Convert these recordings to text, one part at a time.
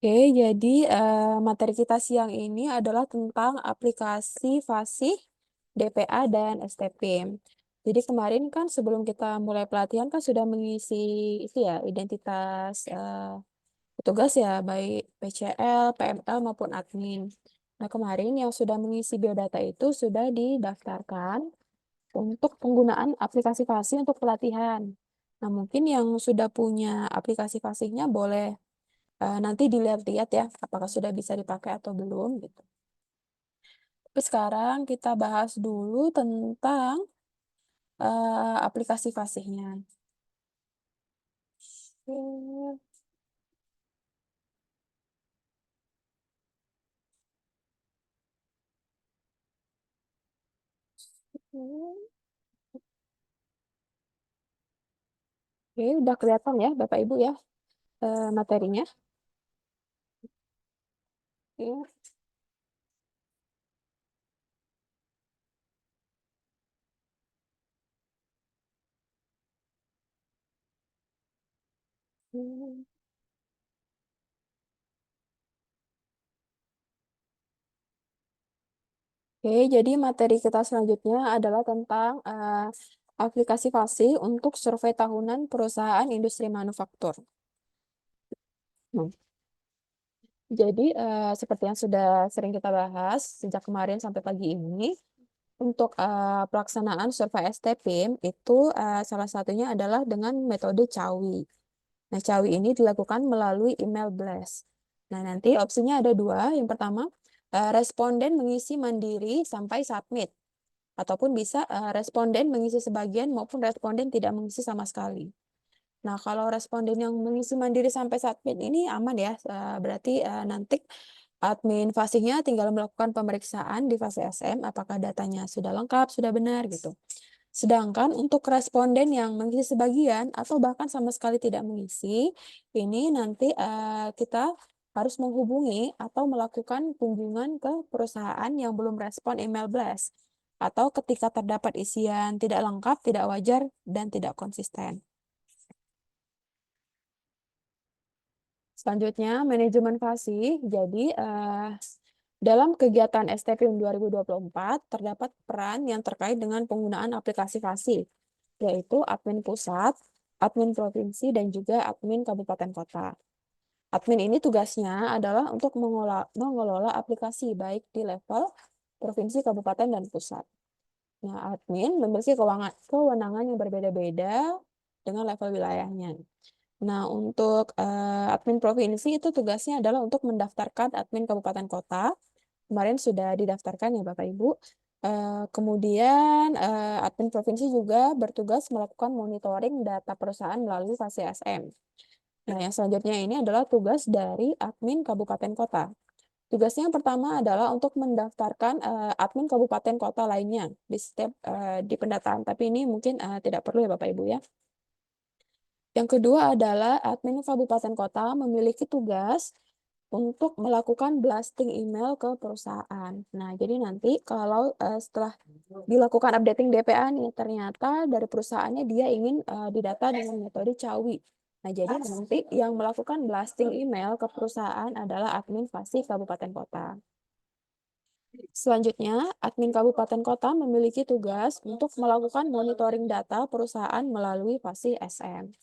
Oke, jadi materi kita siang ini adalah tentang aplikasi fasih, DPA, dan STP. Jadi kemarin kan sebelum kita mulai pelatihan kan sudah mengisi itu ya, identitas petugas ya, baik PCL, PML maupun admin. Nah, kemarin yang sudah mengisi biodata itu sudah didaftarkan untuk penggunaan aplikasi fasih untuk pelatihan. Nah, mungkin yang sudah punya aplikasi fasihnya boleh nanti dilihat-lihat ya, apakah sudah bisa dipakai atau belum gitu. Tapi sekarang kita bahas dulu tentang aplikasi fasihnya. Oke. Oke, udah kelihatan ya Bapak Ibu ya materinya. Oke. Oke, jadi materi kita selanjutnya adalah tentang aplikasi fasih untuk survei tahunan perusahaan industri manufaktur. Hmm. Jadi seperti yang sudah sering kita bahas sejak kemarin sampai pagi ini, untuk pelaksanaan survei STPIM itu salah satunya adalah dengan metode CAWI. Nah, CAWI ini dilakukan melalui email blast. Nah, nanti opsinya ada dua. Yang pertama, responden mengisi mandiri sampai submit. Ataupun bisa responden mengisi sebagian maupun responden tidak mengisi sama sekali. Nah, kalau responden yang mengisi mandiri sampai submit ini aman ya, berarti nanti admin fasihnya tinggal melakukan pemeriksaan di fase SM apakah datanya sudah lengkap, sudah benar gitu. Sedangkan untuk responden yang mengisi sebagian atau bahkan sama sekali tidak mengisi, ini nanti kita harus menghubungi atau melakukan kunjungan ke perusahaan yang belum respon email blast atau ketika terdapat isian tidak lengkap, tidak wajar, dan tidak konsisten. Selanjutnya, manajemen fasih. Jadi, dalam kegiatan STPIM 2024, terdapat peran yang terkait dengan penggunaan aplikasi fasih, yaitu admin pusat, admin provinsi, dan juga admin kabupaten kota. Admin ini tugasnya adalah untuk mengelola aplikasi baik di level provinsi, kabupaten, dan pusat. Nah, admin memiliki kewenangan yang berbeda-beda dengan level wilayahnya. Nah, untuk admin provinsi itu tugasnya adalah untuk mendaftarkan admin kabupaten kota. Kemarin sudah didaftarkan ya Bapak Ibu. Kemudian admin provinsi juga bertugas melakukan monitoring data perusahaan melalui fase SM. Nah, yang selanjutnya ini adalah tugas dari admin kabupaten kota. Tugasnya yang pertama adalah untuk mendaftarkan admin kabupaten kota lainnya di setiap di pendataan. Tapi ini mungkin tidak perlu ya Bapak Ibu ya. Yang kedua adalah admin kabupaten kota memiliki tugas untuk melakukan blasting email ke perusahaan. Nah, jadi nanti kalau setelah dilakukan updating DPA nih, ternyata dari perusahaannya dia ingin didata dengan metode CAWI. Nah, jadi nanti yang melakukan blasting email ke perusahaan adalah admin fasih kabupaten kota. Selanjutnya, admin kabupaten kota memiliki tugas untuk melakukan monitoring data perusahaan melalui fasih SM.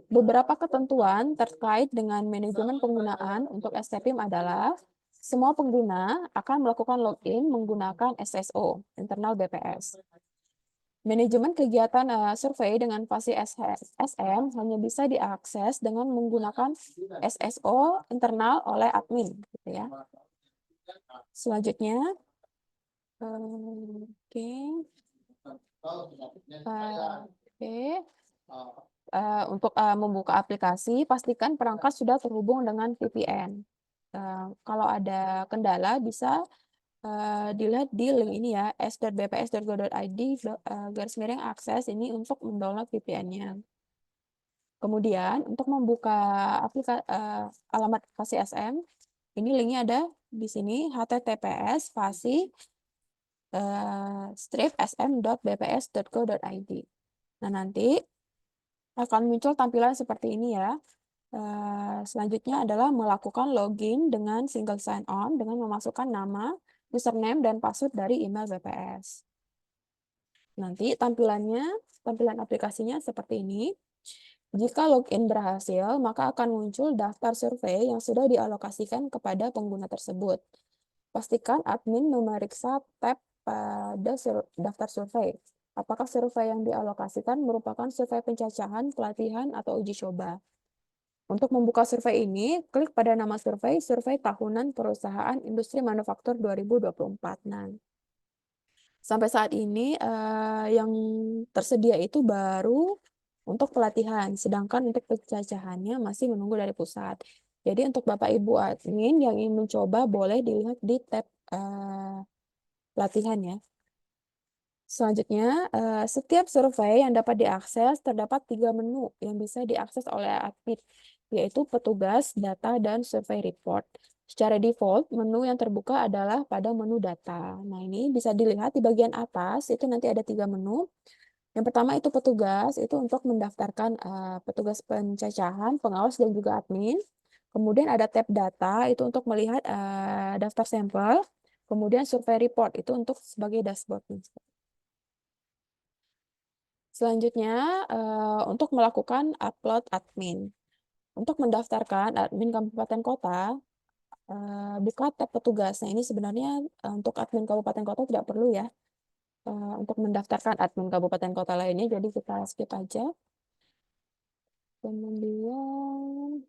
Beberapa ketentuan terkait dengan manajemen penggunaan untuk STPIM adalah semua pengguna akan melakukan login menggunakan SSO, internal BPS. Manajemen kegiatan survei dengan fase SM hanya bisa diakses dengan menggunakan SSO internal oleh admin, gitu ya. Selanjutnya, oke, untuk membuka aplikasi, pastikan perangkat sudah terhubung dengan VPN. Kalau ada kendala, bisa dilihat di link ini ya, s.bps.go.id /akses ini untuk mendownload VPN-nya. Kemudian, untuk membuka alamat fasih SM, ini linknya ada di sini, https://sm.bps.go.id. Nah, nanti akan muncul tampilan seperti ini ya. Selanjutnya adalah melakukan login dengan single sign-on dengan memasukkan nama, username, dan password dari email BPS. Nanti tampilan aplikasinya seperti ini. Jika login berhasil, maka akan muncul daftar survei yang sudah dialokasikan kepada pengguna tersebut. Pastikan admin memeriksa tab pada daftar survei. Apakah survei yang dialokasikan merupakan survei pencacahan, pelatihan, atau uji coba? Untuk membuka survei ini, klik pada nama survei, survei tahunan perusahaan industri manufaktur 2024. Nah, sampai saat ini yang tersedia itu baru untuk pelatihan, sedangkan untuk pencacahannya masih menunggu dari pusat. Jadi untuk Bapak Ibu admin yang ingin mencoba boleh dilihat di tab pelatihan ya. Selanjutnya, setiap survei yang dapat diakses terdapat 3 menu yang bisa diakses oleh admin, yaitu petugas, data, dan survei report. Secara default, menu yang terbuka adalah pada menu data. Nah, ini bisa dilihat di bagian atas, itu nanti ada 3 menu. Yang pertama itu petugas, itu untuk mendaftarkan petugas pencacahan, pengawas, dan juga admin. Kemudian ada tab data, itu untuk melihat daftar sampel. Kemudian survei report, itu untuk sebagai dashboard. Selanjutnya, untuk melakukan upload admin. Untuk mendaftarkan admin kabupaten kota, buka tab petugas. Nah, ini sebenarnya untuk admin kabupaten kota tidak perlu ya, untuk mendaftarkan admin kabupaten kota lainnya, jadi kita skip aja. Kemudian,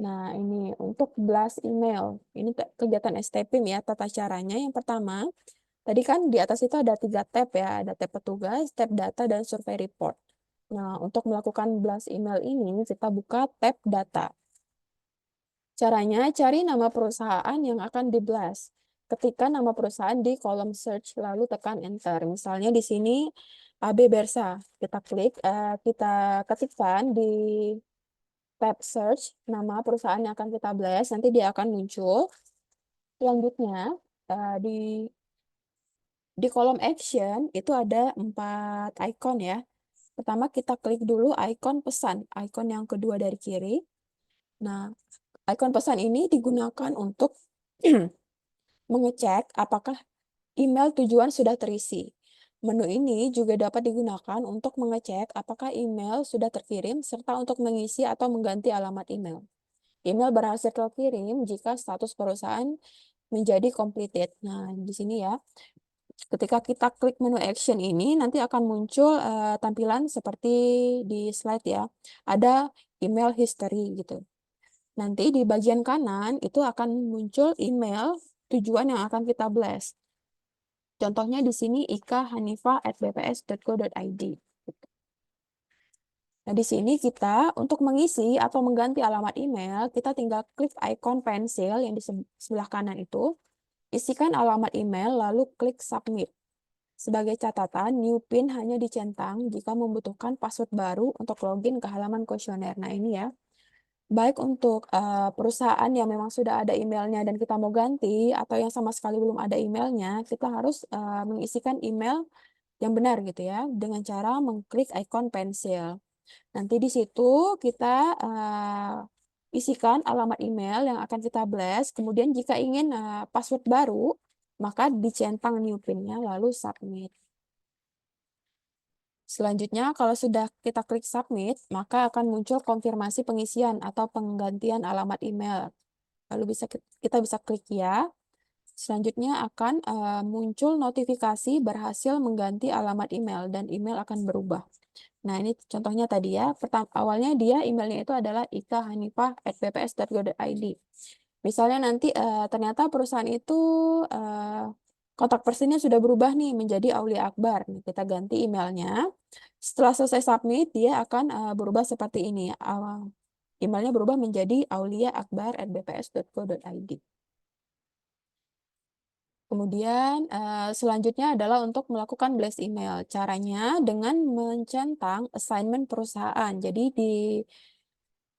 nah ini untuk blast email. Ini kegiatan STPIM ya, tata caranya. Yang pertama, tadi kan di atas itu ada 3 tab ya, ada tab petugas, tab data, dan survei report. Nah, untuk melakukan blast email ini, kita buka tab data. Caranya, cari nama perusahaan yang akan di-blast. Ketikkan nama perusahaan di kolom search, lalu tekan enter. Misalnya di sini AB Bersa. Kita klik, kita ketikkan di tab search nama perusahaan yang akan kita blast, nanti dia akan muncul. Selanjutnya, di kolom action itu ada 4 icon ya. Pertama kita klik dulu ikon pesan, ikon yang kedua dari kiri. Nah, ikon pesan ini digunakan untuk mengecek apakah email tujuan sudah terisi. Menu ini juga dapat digunakan untuk mengecek apakah email sudah terkirim serta untuk mengisi atau mengganti alamat email. Email berhasil terkirim jika status perusahaan menjadi completed. Nah, di sini ya. Ketika kita klik menu action ini, nanti akan muncul tampilan seperti di slide ya. Ada email history gitu. Nanti di bagian kanan itu akan muncul email tujuan yang akan kita blast. Contohnya di sini ika.hanifah@bps.go.id. Nah, di sini kita untuk mengisi atau mengganti alamat email, kita tinggal klik ikon pensil yang di sebelah kanan itu. Isikan alamat email, lalu klik submit. Sebagai catatan, new PIN hanya dicentang jika membutuhkan password baru untuk login ke halaman kuesioner. Nah, ini ya. Baik untuk perusahaan yang memang sudah ada emailnya dan kita mau ganti, atau yang sama sekali belum ada emailnya, kita harus mengisikan email yang benar gitu ya, dengan cara mengklik ikon pensil. Nanti di situ kita isikan alamat email yang akan kita blast, kemudian jika ingin password baru, maka dicentang new PIN-nya, lalu submit. Selanjutnya, kalau sudah kita klik submit, maka akan muncul konfirmasi pengisian atau penggantian alamat email. Lalu kita bisa klik ya. Selanjutnya akan muncul notifikasi berhasil mengganti alamat email dan email akan berubah. Nah, ini contohnya tadi ya. Awalnya dia emailnya itu adalah ika.hanifah@bps.go.id. Misalnya nanti ternyata perusahaan itu kontak personnya sudah berubah nih menjadi Aulia Akbar. Nah, kita ganti emailnya. Setelah selesai submit, dia akan berubah seperti ini. Emailnya berubah menjadi auliaakbar@bps.go.id. Kemudian selanjutnya adalah untuk melakukan blast email. Caranya dengan mencentang assignment perusahaan. Jadi di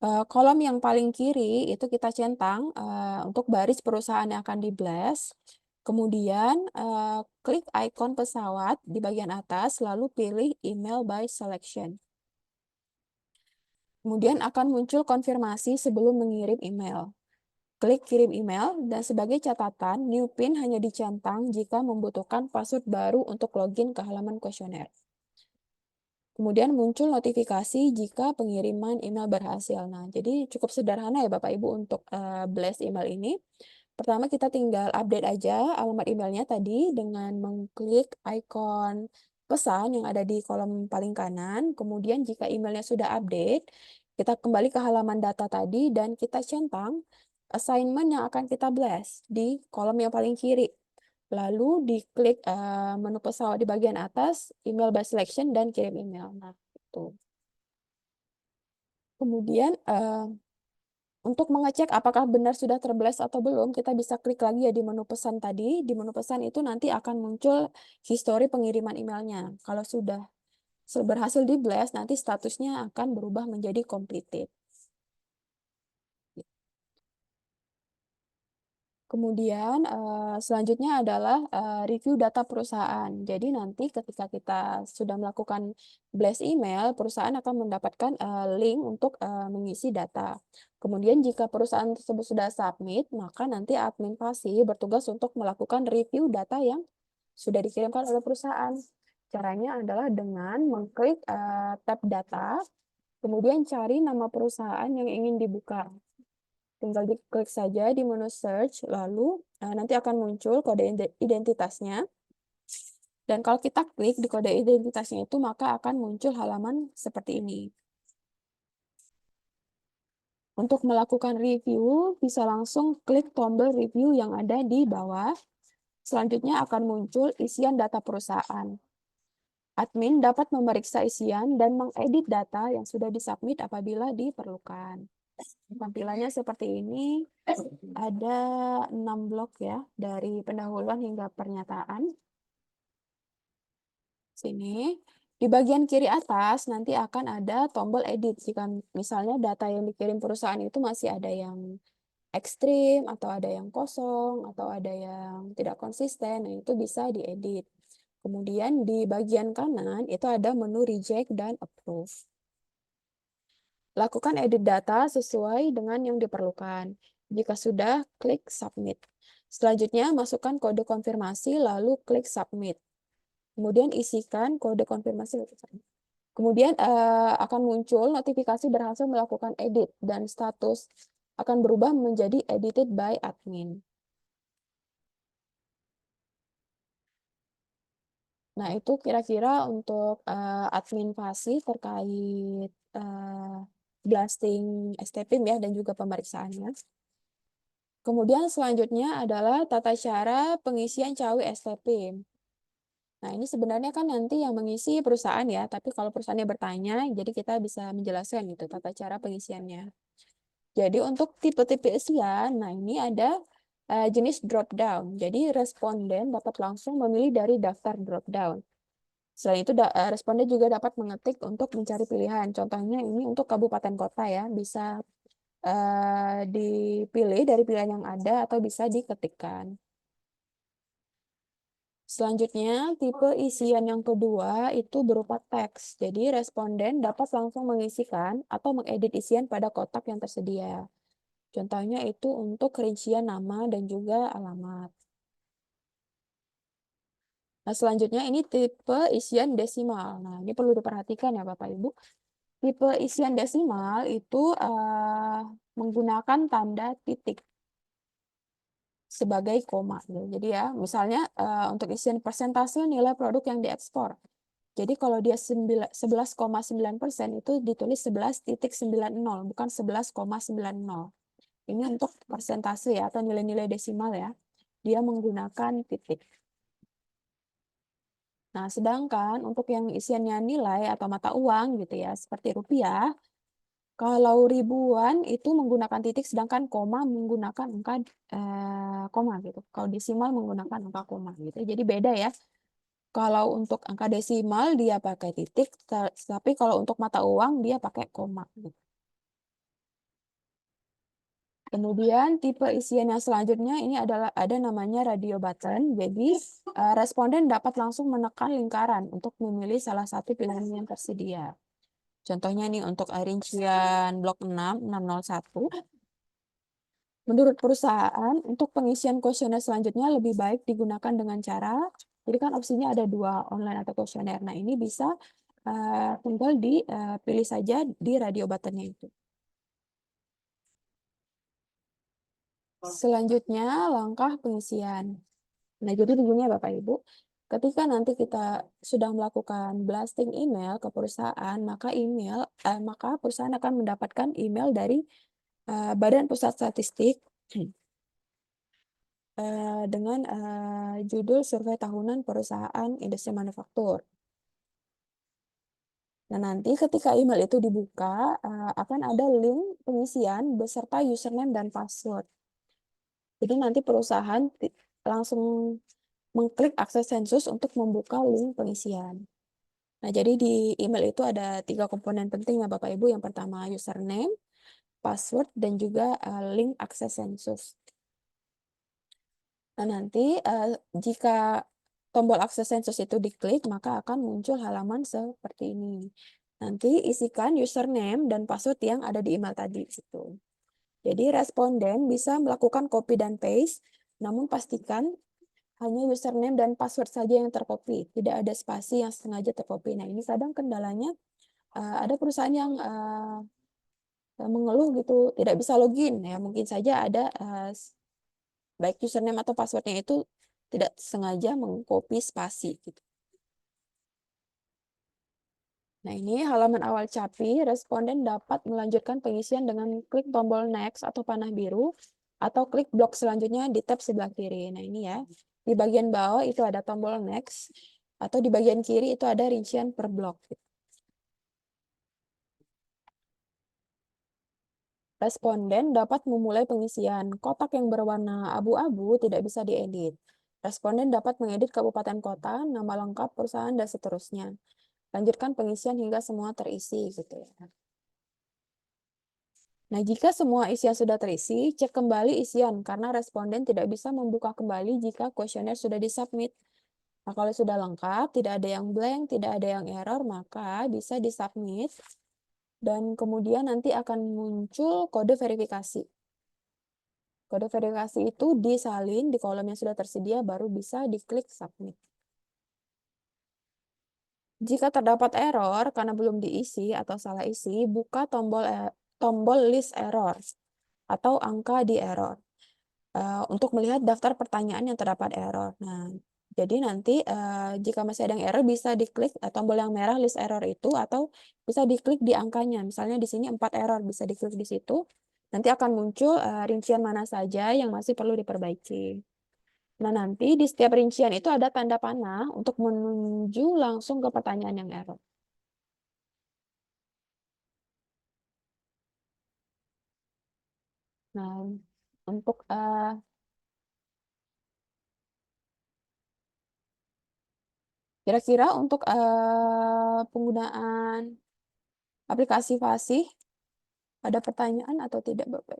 kolom yang paling kiri itu kita centang untuk baris perusahaan yang akan di blast. Kemudian klik ikon pesawat di bagian atas, lalu pilih email by selection. Kemudian akan muncul konfirmasi sebelum mengirim email. Klik kirim email, dan sebagai catatan, new pin hanya dicentang jika membutuhkan password baru untuk login ke halaman kuesioner. Kemudian muncul notifikasi jika pengiriman email berhasil. Nah, jadi cukup sederhana ya Bapak Ibu untuk blast email ini. Pertama kita tinggal update aja alamat emailnya tadi dengan mengklik ikon pesan yang ada di kolom paling kanan. Kemudian jika emailnya sudah update, kita kembali ke halaman data tadi dan kita centang assignment yang akan kita blast di kolom yang paling kiri. Lalu diklik menu pesawat di bagian atas, email by selection, dan kirim email. Nah, itu. Kemudian untuk mengecek apakah benar sudah terblast atau belum, kita bisa klik lagi ya di menu pesan tadi. Di menu pesan itu nanti akan muncul histori pengiriman emailnya. Kalau sudah berhasil di blast, nanti statusnya akan berubah menjadi completed. Kemudian selanjutnya adalah review data perusahaan. Jadi nanti ketika kita sudah melakukan blast email, perusahaan akan mendapatkan link untuk mengisi data. Kemudian jika perusahaan tersebut sudah submit, maka nanti admin Fasi bertugas untuk melakukan review data yang sudah dikirimkan oleh perusahaan. Caranya adalah dengan mengklik tab data, kemudian cari nama perusahaan yang ingin dibuka. Tinggal diklik saja di menu search, lalu nanti akan muncul kode identitasnya. Dan kalau kita klik di kode identitasnya itu, maka akan muncul halaman seperti ini. Untuk melakukan review, bisa langsung klik tombol review yang ada di bawah. Selanjutnya akan muncul isian data perusahaan. Admin dapat memeriksa isian dan mengedit data yang sudah disubmit apabila diperlukan. Tampilannya seperti ini, ada 6 blok ya, dari pendahuluan hingga pernyataan. Sini, di bagian kiri atas nanti akan ada tombol edit. Jika misalnya data yang dikirim perusahaan itu masih ada yang ekstrim, atau ada yang kosong, atau ada yang tidak konsisten, nah itu bisa diedit. Kemudian di bagian kanan itu ada menu reject dan approve. Lakukan edit data sesuai dengan yang diperlukan. Jika sudah, klik submit. Selanjutnya, masukkan kode konfirmasi, lalu klik submit. Kemudian isikan kode konfirmasi. Kemudian akan muncul notifikasi berhasil melakukan edit, dan status akan berubah menjadi edited by admin. Nah, itu kira-kira untuk admin Fasi terkait blasting STPIM ya, dan juga pemeriksaannya. Kemudian selanjutnya adalah tata cara pengisian cawe STPIM. Nah, ini sebenarnya kan nanti yang mengisi perusahaan ya, tapi kalau perusahaannya bertanya, jadi kita bisa menjelaskan itu tata cara pengisiannya. Jadi untuk tipe-tipe isian, nah ini ada jenis drop down. Jadi responden dapat langsung memilih dari daftar drop down. Selain itu, responden juga dapat mengetik untuk mencari pilihan. Contohnya ini untuk kabupaten kota ya, bisa dipilih dari pilihan yang ada atau bisa diketikkan. Selanjutnya, tipe isian yang kedua itu berupa teks. Jadi, responden dapat langsung mengisikan atau mengedit isian pada kotak yang tersedia. Contohnya itu untuk rincian nama dan juga alamat. Nah, selanjutnya ini tipe isian desimal. Nah, ini perlu diperhatikan ya Bapak Ibu. Tipe isian desimal itu menggunakan tanda titik sebagai koma. Jadi ya, misalnya untuk isian persentase nilai produk yang diekspor. Jadi kalau dia 11,9% itu ditulis 11,90, bukan 11,90. Ini untuk persentase ya, atau nilai-nilai desimal ya. Dia menggunakan titik. Nah, sedangkan untuk yang isiannya nilai atau mata uang gitu ya, seperti rupiah, kalau ribuan itu menggunakan titik, sedangkan koma menggunakan angka koma gitu. Kalau desimal menggunakan angka koma gitu. Jadi beda ya. Kalau untuk angka desimal dia pakai titik, tapi kalau untuk mata uang dia pakai koma. Gitu. Kemudian tipe isian yang selanjutnya ini adalah ada namanya radio button. Jadi responden dapat langsung menekan lingkaran untuk memilih salah satu pilihan yang tersedia. Contohnya nih untuk rincian blok 6, 601. Menurut perusahaan, untuk pengisian kuesioner selanjutnya lebih baik digunakan dengan cara, jadi kan opsinya ada 2, online atau kuesioner. Nah, ini bisa tinggal dipilih saja di radio buttonnya itu. Selanjutnya, langkah pengisian. Nah, jadi begini ya Bapak Ibu, ketika nanti kita sudah melakukan blasting email ke perusahaan, maka perusahaan akan mendapatkan email dari Badan Pusat Statistik dengan judul survei tahunan perusahaan industri manufaktur. Nah, nanti ketika email itu dibuka, akan ada link pengisian beserta username dan password. Jadi nanti perusahaan langsung mengklik akses sensus untuk membuka link pengisian. Nah, jadi di email itu ada 3 komponen penting ya Bapak Ibu. Yang pertama username, password, dan juga link akses sensus. Nah, nanti jika tombol akses sensus itu diklik, maka akan muncul halaman seperti ini. Nanti isikan username dan password yang ada di email tadi. Gitu. Jadi responden bisa melakukan copy dan paste, namun pastikan hanya username dan password saja yang tercopy, tidak ada spasi yang sengaja tercopy. Nah, ini kadang kendalanya ada perusahaan yang mengeluh gitu, tidak bisa login. Ya, mungkin saja ada baik username atau passwordnya itu tidak sengaja mengcopy spasi gitu. Nah, ini halaman awal CAPI, responden dapat melanjutkan pengisian dengan klik tombol next atau panah biru, atau klik blok selanjutnya di tab sebelah kiri. Nah, ini ya, di bagian bawah itu ada tombol next, atau di bagian kiri itu ada rincian per blok. Responden dapat memulai pengisian. Kotak yang berwarna abu-abu tidak bisa diedit. Responden dapat mengedit kabupaten kota, nama lengkap perusahaan, dan seterusnya. Lanjutkan pengisian hingga semua terisi gitu ya. Nah, jika semua isian sudah terisi, cek kembali isian karena responden tidak bisa membuka kembali jika kuesioner sudah disubmit. Nah, kalau sudah lengkap, tidak ada yang blank, tidak ada yang error, maka bisa disubmit dan kemudian nanti akan muncul kode verifikasi. Kode verifikasi itu disalin di kolom yang sudah tersedia, baru bisa diklik submit. Jika terdapat error karena belum diisi atau salah isi, buka tombol list error atau angka di error untuk melihat daftar pertanyaan yang terdapat error. Nah, jadi nanti jika masih ada yang error bisa diklik tombol yang merah list error itu, atau bisa diklik di angkanya. Misalnya di sini 4 error, bisa diklik di situ. Nanti akan muncul rincian mana saja yang masih perlu diperbaiki. Nah, nanti di setiap rincian itu ada tanda panah untuk menuju langsung ke pertanyaan yang error. Nah, untuk kira-kira untuk penggunaan aplikasi Fasih, ada pertanyaan atau tidak, Bapak?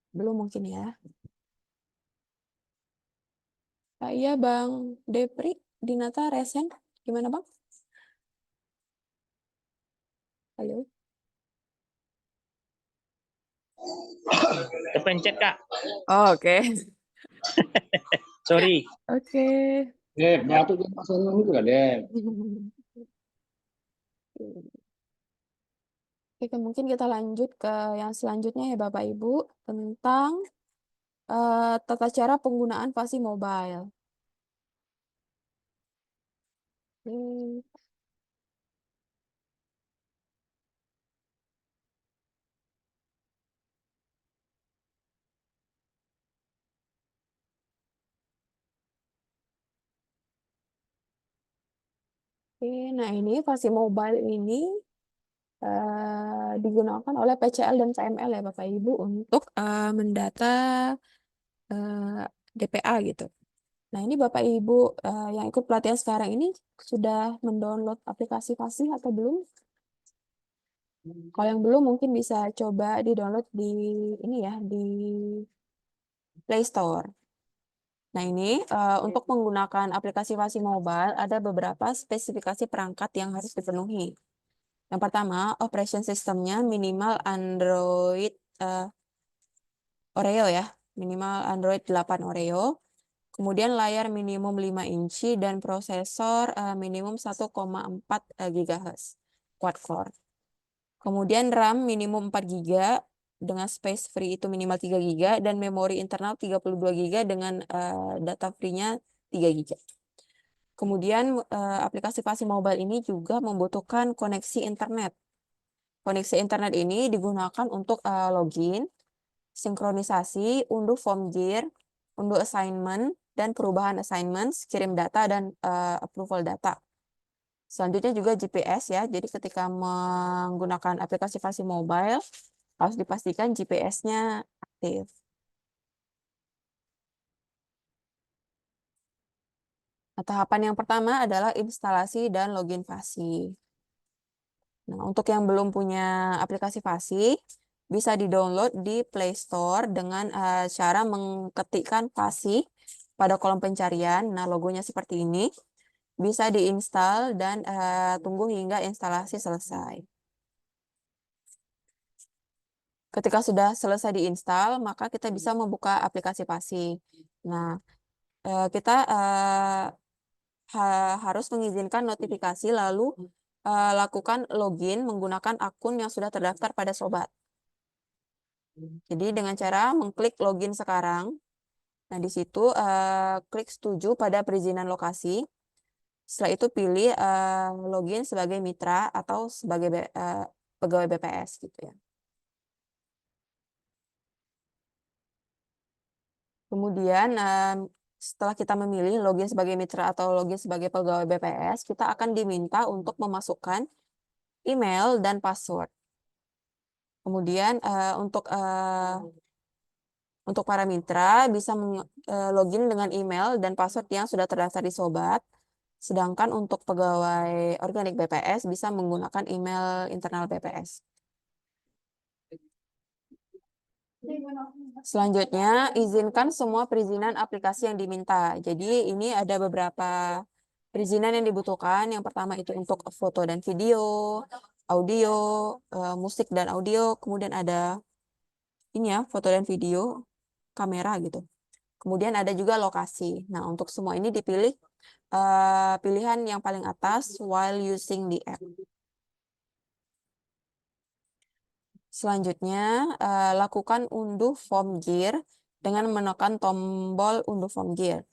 Belum mungkin ya. Iya, Bang Depri, Dinata, Resen. Gimana, Bang? Halo? Kepencet, Kak. Oh, oke. Sorry. Oke. Batuk di pasal itu kan, Dep. Oke, mungkin kita lanjut ke yang selanjutnya ya Bapak Ibu, tentang tata cara penggunaan Fasih Mobile. Hmm. Oke, nah ini Fasih Mobile ini digunakan oleh PCL dan PML ya Bapak Ibu untuk mendata DPA gitu. Nah, ini Bapak Ibu yang ikut pelatihan sekarang ini sudah mendownload aplikasi Fasih atau belum? Kalau yang belum mungkin bisa coba di-download di ini ya, di Play Store. Nah, ini untuk menggunakan aplikasi Fasi Mobile ada beberapa spesifikasi perangkat yang harus dipenuhi. Yang pertama, operation systemnya minimal Android Oreo ya, minimal Android 8 Oreo. Kemudian layar minimum 5 inci dan prosesor minimum 1,4 GHz quad-core. Kemudian RAM minimum 4 GB dengan space free itu minimal 3 GB dan memori internal 32 GB dengan data free-nya 3 GB. Kemudian aplikasi Fasi Mobile ini juga membutuhkan koneksi internet. Koneksi internet ini digunakan untuk login, sinkronisasi, unduh form gear, unduh assignment, dan perubahan assignment, kirim data, dan approval data. Selanjutnya juga GPS ya, jadi ketika menggunakan aplikasi Fasi Mobile, harus dipastikan GPS-nya aktif. Nah, tahapan yang pertama adalah instalasi dan login Fasi. Nah, untuk yang belum punya aplikasi Fasi, bisa di-download di Play Store dengan cara mengetikkan Fasi pada kolom pencarian. Nah, logonya seperti ini. Bisa diinstal dan tunggu hingga instalasi selesai. Ketika sudah selesai diinstal, maka kita bisa membuka aplikasi Fasi. Nah, kita harus mengizinkan notifikasi lalu lakukan login menggunakan akun yang sudah terdaftar pada Sobat. Jadi dengan cara mengklik login sekarang. Nah, di situ klik setuju pada perizinan lokasi. Setelah itu pilih login sebagai mitra atau sebagai pegawai BPS gitu ya. Kemudian setelah kita memilih login sebagai mitra atau login sebagai pegawai BPS, kita akan diminta untuk memasukkan email dan password. Kemudian untuk para mitra bisa login dengan email dan password yang sudah terdaftar di Sobat. Sedangkan untuk pegawai organik BPS bisa menggunakan email internal BPS. Selanjutnya, izinkan semua perizinan aplikasi yang diminta. Jadi ini ada beberapa perizinan yang dibutuhkan. Yang pertama itu untuk foto dan video, audio, musik dan audio. Kemudian ada ini ya, foto dan video, kamera gitu. Kemudian ada juga lokasi. Nah, untuk semua ini dipilih pilihan yang paling atas while using the app. Selanjutnya, lakukan unduh form gear dengan menekan tombol unduh form gear.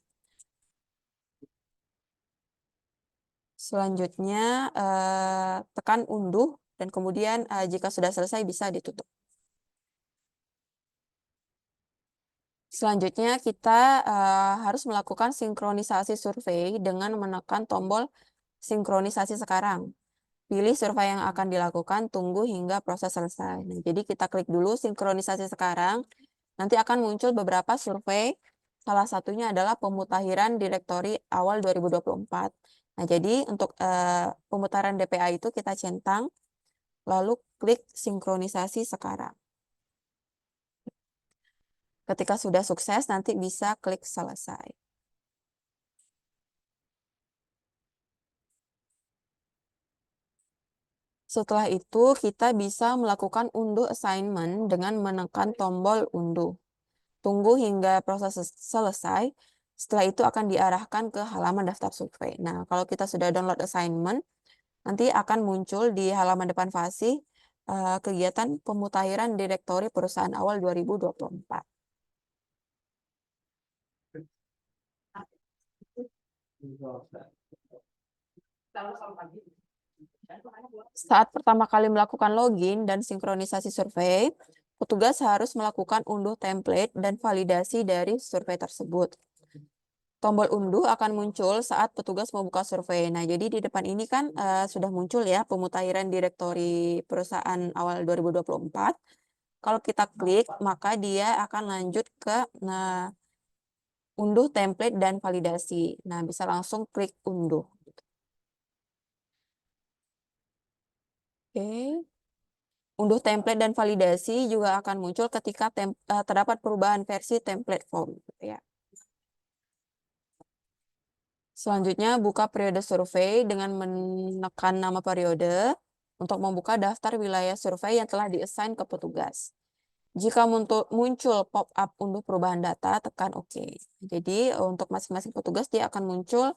Selanjutnya, tekan unduh dan kemudian jika sudah selesai bisa ditutup. Selanjutnya, kita harus melakukan sinkronisasi survei dengan menekan tombol sinkronisasi sekarang. Pilih survei yang akan dilakukan, tunggu hingga proses selesai. Nah, jadi kita klik dulu sinkronisasi sekarang. Nanti akan muncul beberapa survei. Salah satunya adalah pemutahiran direktori awal 2024. Nah, jadi untuk pemutaran DPA itu kita centang, lalu klik sinkronisasi sekarang. Ketika sudah sukses, nanti bisa klik selesai. Setelah itu, kita bisa melakukan unduh assignment dengan menekan tombol unduh. Tunggu hingga proses selesai. Setelah itu akan diarahkan ke halaman daftar survei. Nah, kalau kita sudah download assignment, nanti akan muncul di halaman depan Fasi kegiatan pemutahiran direktori perusahaan awal 2024. Saat pertama kali melakukan login dan sinkronisasi survei, petugas harus melakukan unduh template dan validasi dari survei tersebut. Tombol unduh akan muncul saat petugas membuka survei. Nah, jadi di depan ini kan sudah muncul ya pemutahiran direktori perusahaan awal 2024. Kalau kita klik, maka dia akan lanjut ke unduh template dan validasi. Nah, bisa langsung klik unduh. Oke. Unduh template dan validasi juga akan muncul ketika terdapat perubahan versi template form. Gitu ya. Selanjutnya, buka periode survei dengan menekan nama periode untuk membuka daftar wilayah survei yang telah diassign ke petugas. Jika muncul pop-up unduh perubahan data, tekan OK. Jadi, untuk masing-masing petugas, dia akan muncul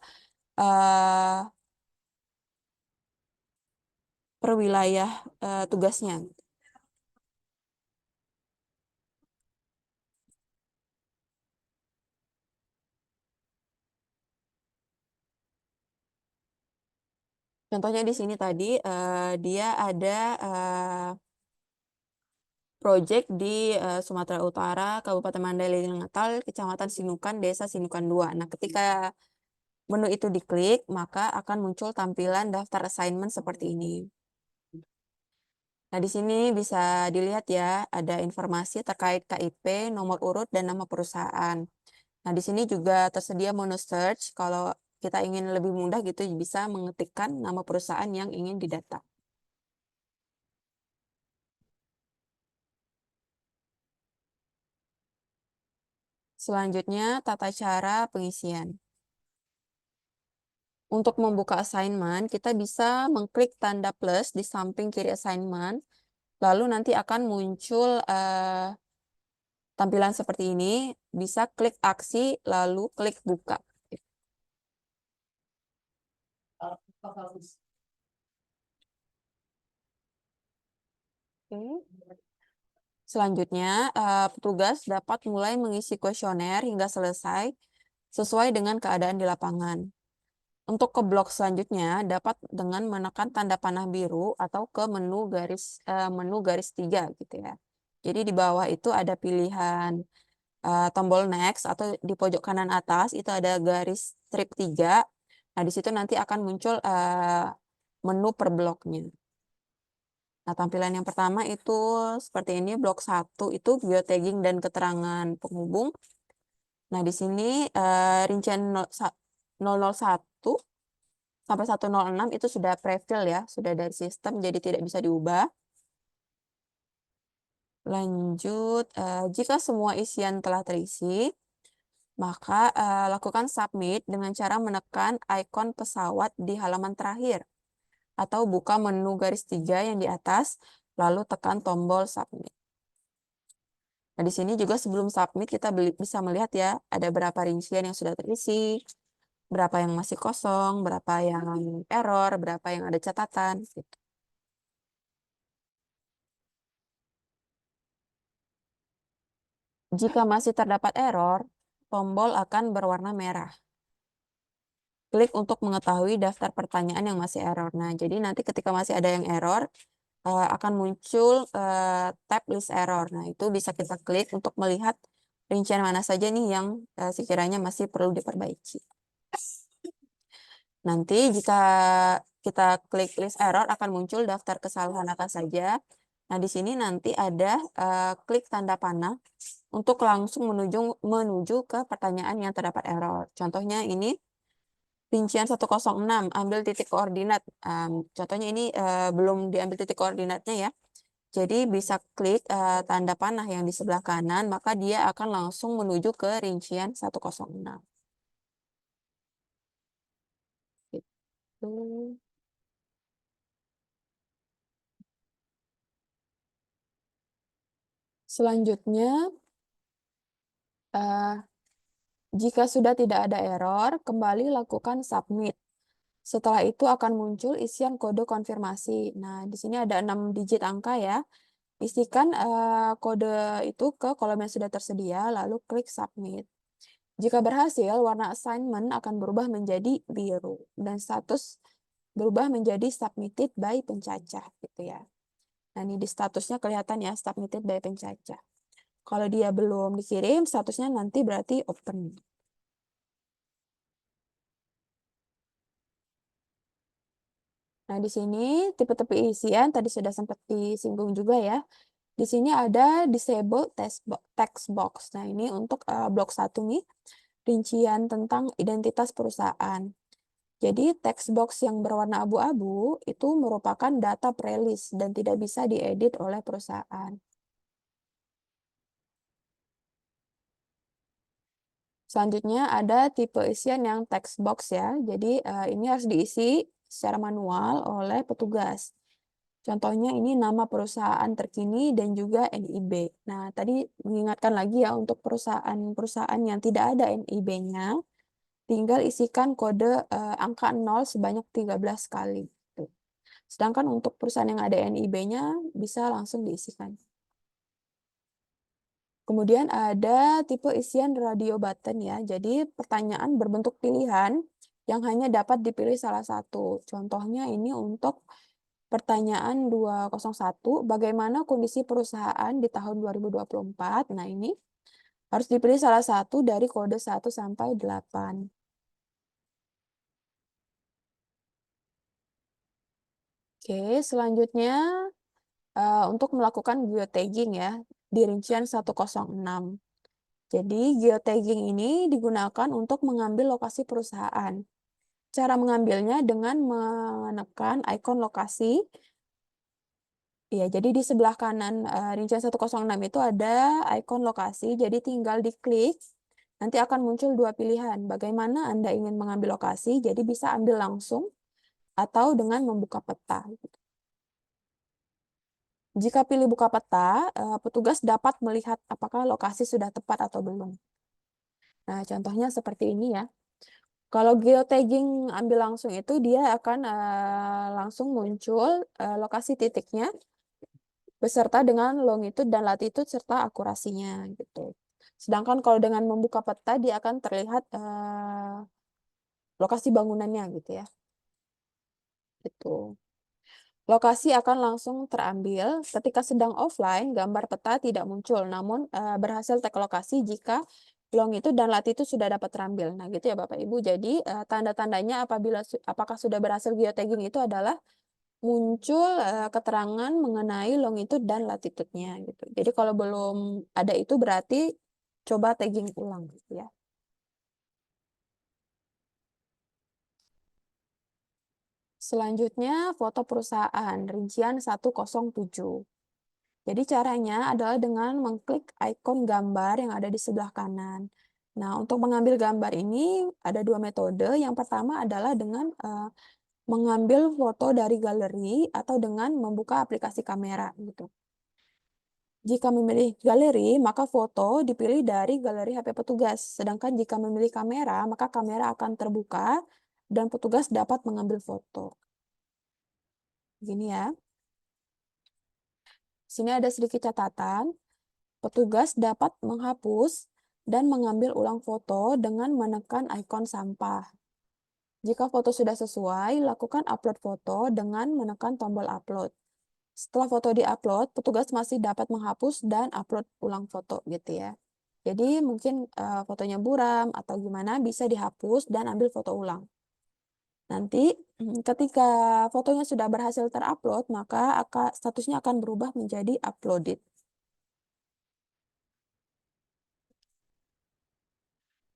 per wilayah tugasnya. Contohnya di sini tadi dia ada proyek di Sumatera Utara, Kabupaten Mandailing Natal, Kecamatan Sinukan, Desa Sinukan 2. Nah, ketika menu itu diklik, maka akan muncul tampilan daftar assignment seperti ini. Nah, di sini bisa dilihat ya, ada informasi terkait KIP, nomor urut, dan nama perusahaan. Nah, di sini juga tersedia menu search. Kalau kita ingin lebih mudah gitu, bisa mengetikkan nama perusahaan yang ingin didata. Selanjutnya, tata cara pengisian. Untuk membuka assignment, kita bisa mengklik tanda plus di samping kiri assignment, lalu nanti akan muncul tampilan seperti ini, bisa klik aksi, lalu klik buka. Selanjutnya, petugas dapat mulai mengisi kuesioner hingga selesai sesuai dengan keadaan di lapangan. Untuk ke blok selanjutnya, dapat dengan menekan tanda panah biru atau ke menu garis 3 gitu ya. Jadi di bawah itu ada pilihan tombol next atau di pojok kanan atas itu ada garis strip 3. Nah, di situ nanti akan muncul menu per bloknya. Nah, tampilan yang pertama itu seperti ini, blok 1 itu geotagging dan keterangan penghubung. Nah, di sini rincian 001 sampai 106 itu sudah prefill ya, sudah dari sistem, jadi tidak bisa diubah. Lanjut, jika semua isian telah terisi, maka lakukan submit dengan cara menekan ikon pesawat di halaman terakhir atau buka menu garis 3 yang di atas, lalu tekan tombol submit. Nah, di sini juga sebelum submit kita bisa melihat ya, ada berapa rincian yang sudah terisi, berapa yang masih kosong, berapa yang error, berapa yang ada catatan, gitu. Jika masih terdapat error, tombol akan berwarna merah. Klik untuk mengetahui daftar pertanyaan yang masih error. Nah, jadi nanti ketika masih ada yang error, akan muncul tab list error. Nah, itu bisa kita klik untuk melihat rincian mana saja nih yang sekiranya masih perlu diperbaiki. Nanti jika kita klik list error, akan muncul daftar kesalahan apa saja. Nah, di sini nanti ada klik tanda panah untuk langsung menuju ke pertanyaan yang terdapat error. Contohnya ini rincian 106, ambil titik koordinat. Contohnya ini belum diambil titik koordinatnya ya. Jadi bisa klik tanda panah yang di sebelah kanan, maka dia akan langsung menuju ke rincian 106. Gitu. Selanjutnya, jika sudah tidak ada error, kembali lakukan submit. Setelah itu akan muncul isian kode konfirmasi. Nah, di sini ada 6 digit angka ya. Isikan kode itu ke kolom yang sudah tersedia, lalu klik submit. Jika berhasil, warna assignment akan berubah menjadi biru dan status berubah menjadi submitted by pencacah gitu ya. Nah, ini di statusnya kelihatan ya, submitted by pencacah. Kalau dia belum dikirim, statusnya nanti berarti open. Nah, di sini tipe-tipe isian tadi sudah sempat disinggung juga ya. Di sini ada disable text box. Nah, ini untuk blok 1 nih, rincian tentang identitas perusahaan. Jadi, text box yang berwarna abu-abu itu merupakan data prelist dan tidak bisa diedit oleh perusahaan. Selanjutnya ada tipe isian yang text box ya. Jadi ini harus diisi secara manual oleh petugas. Contohnya ini nama perusahaan terkini dan juga NIB. Nah, tadi mengingatkan lagi ya untuk perusahaan-perusahaan yang tidak ada NIB-nya, tinggal isikan kode angka 0 sebanyak 13 kali. Tuh. Sedangkan untuk perusahaan yang ada NIB-nya bisa langsung diisikan. Kemudian ada tipe isian radio button ya. Jadi pertanyaan berbentuk pilihan yang hanya dapat dipilih salah satu. Contohnya ini untuk pertanyaan 201, bagaimana kondisi perusahaan di tahun 2024? Nah, ini harus dipilih salah satu dari kode 1 sampai 8. Oke, selanjutnya untuk melakukan geotagging ya, di rincian 106. Jadi, geotagging ini digunakan untuk mengambil lokasi perusahaan. Cara mengambilnya dengan menekan ikon lokasi. Ya, jadi di sebelah kanan rincian 106 itu ada ikon lokasi, jadi tinggal diklik, nanti akan muncul dua pilihan. Bagaimana Anda ingin mengambil lokasi, jadi bisa ambil langsung atau dengan membuka peta. Jika pilih buka peta, petugas dapat melihat apakah lokasi sudah tepat atau belum. Nah, contohnya seperti ini ya. Kalau geotagging ambil langsung itu dia akan langsung muncul lokasi titiknya beserta dengan longitude dan latitude serta akurasinya gitu. Sedangkan kalau dengan membuka peta dia akan terlihat lokasi bangunannya gitu ya. Gitu. Lokasi akan langsung terambil. Ketika sedang offline, gambar peta tidak muncul, namun berhasil tag lokasi jika longitude dan latitude sudah dapat terambil. Nah, gitu ya Bapak Ibu. Jadi tanda-tandanya apakah sudah berhasil geotagging itu adalah muncul keterangan mengenai longitude dan latitude-nya gitu. Jadi kalau belum ada itu berarti coba tagging ulang gitu ya. Selanjutnya foto perusahaan rincian 107. Jadi caranya adalah dengan mengklik ikon gambar yang ada di sebelah kanan. Nah, untuk mengambil gambar ini ada dua metode. Yang pertama adalah dengan mengambil foto dari galeri atau dengan membuka aplikasi kamera gitu. Jika memilih galeri, maka foto dipilih dari galeri HP petugas. Sedangkan jika memilih kamera, maka kamera akan terbuka dan petugas dapat mengambil foto. Gini ya. Sini ada sedikit catatan. Petugas dapat menghapus dan mengambil ulang foto dengan menekan ikon sampah. Jika foto sudah sesuai, lakukan upload foto dengan menekan tombol upload. Setelah foto di-upload, petugas masih dapat menghapus dan upload ulang foto gitu ya. Jadi mungkin fotonya buram atau gimana bisa dihapus dan ambil foto ulang. Nanti ketika fotonya sudah berhasil terupload, maka statusnya akan berubah menjadi uploaded.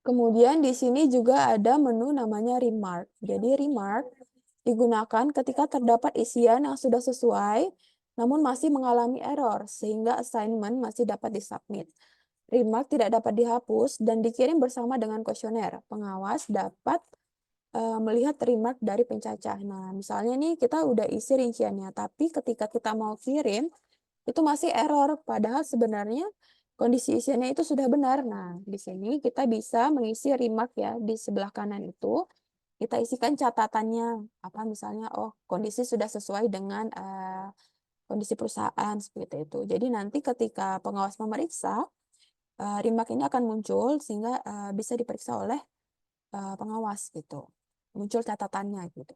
Kemudian di sini juga ada menu namanya remark. Jadi remark digunakan ketika terdapat isian yang sudah sesuai, namun masih mengalami error, sehingga assignment masih dapat disubmit. Remark tidak dapat dihapus dan dikirim bersama dengan kuesioner. Pengawas dapat melihat remark dari pencacah. Nah, misalnya nih kita udah isi rinciannya, tapi ketika kita mau kirim, itu masih error, padahal sebenarnya kondisi isiannya itu sudah benar. Nah, di sini kita bisa mengisi remark ya, di sebelah kanan itu, kita isikan catatannya, apa misalnya, oh kondisi sudah sesuai dengan kondisi perusahaan, seperti itu. Jadi nanti ketika pengawas memeriksa, remark ini akan muncul, sehingga bisa diperiksa oleh pengawas gitu. Muncul catatannya gitu.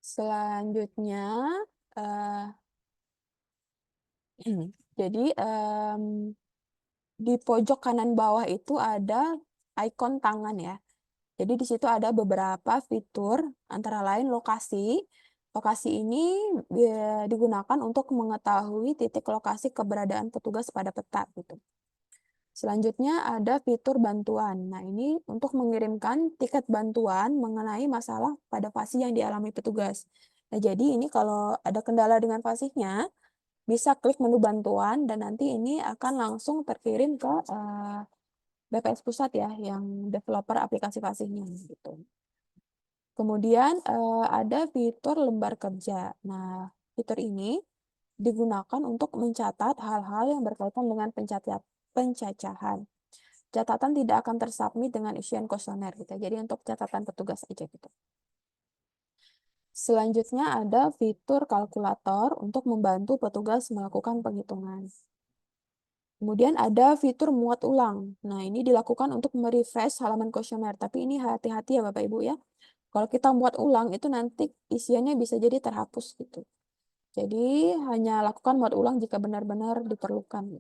Selanjutnya, jadi di pojok kanan bawah itu ada ikon tangan ya. Jadi di situ ada beberapa fitur, antara lain lokasi. Lokasi ini digunakan untuk mengetahui titik lokasi keberadaan petugas pada peta gitu. Selanjutnya ada fitur bantuan. Nah, ini untuk mengirimkan tiket bantuan mengenai masalah pada fasih yang dialami petugas. Nah, jadi ini kalau ada kendala dengan fasihnya, bisa klik menu bantuan dan nanti ini akan langsung terkirim ke BPS Pusat ya, yang developer aplikasi fasihnya gitu. Kemudian ada fitur lembar kerja. Nah, fitur ini digunakan untuk mencatat hal-hal yang berkaitan dengan pencacahan. Catatan tidak akan tersubmit dengan isian kuesioner gitu. Jadi untuk catatan petugas aja gitu. Selanjutnya ada fitur kalkulator untuk membantu petugas melakukan penghitungan. Kemudian ada fitur muat ulang. Nah, ini dilakukan untuk merefresh halaman kuesioner. Tapi ini hati-hati ya Bapak Ibu ya. Kalau kita muat ulang itu nanti isiannya bisa jadi terhapus gitu. Jadi hanya lakukan muat ulang jika benar-benar diperlukan.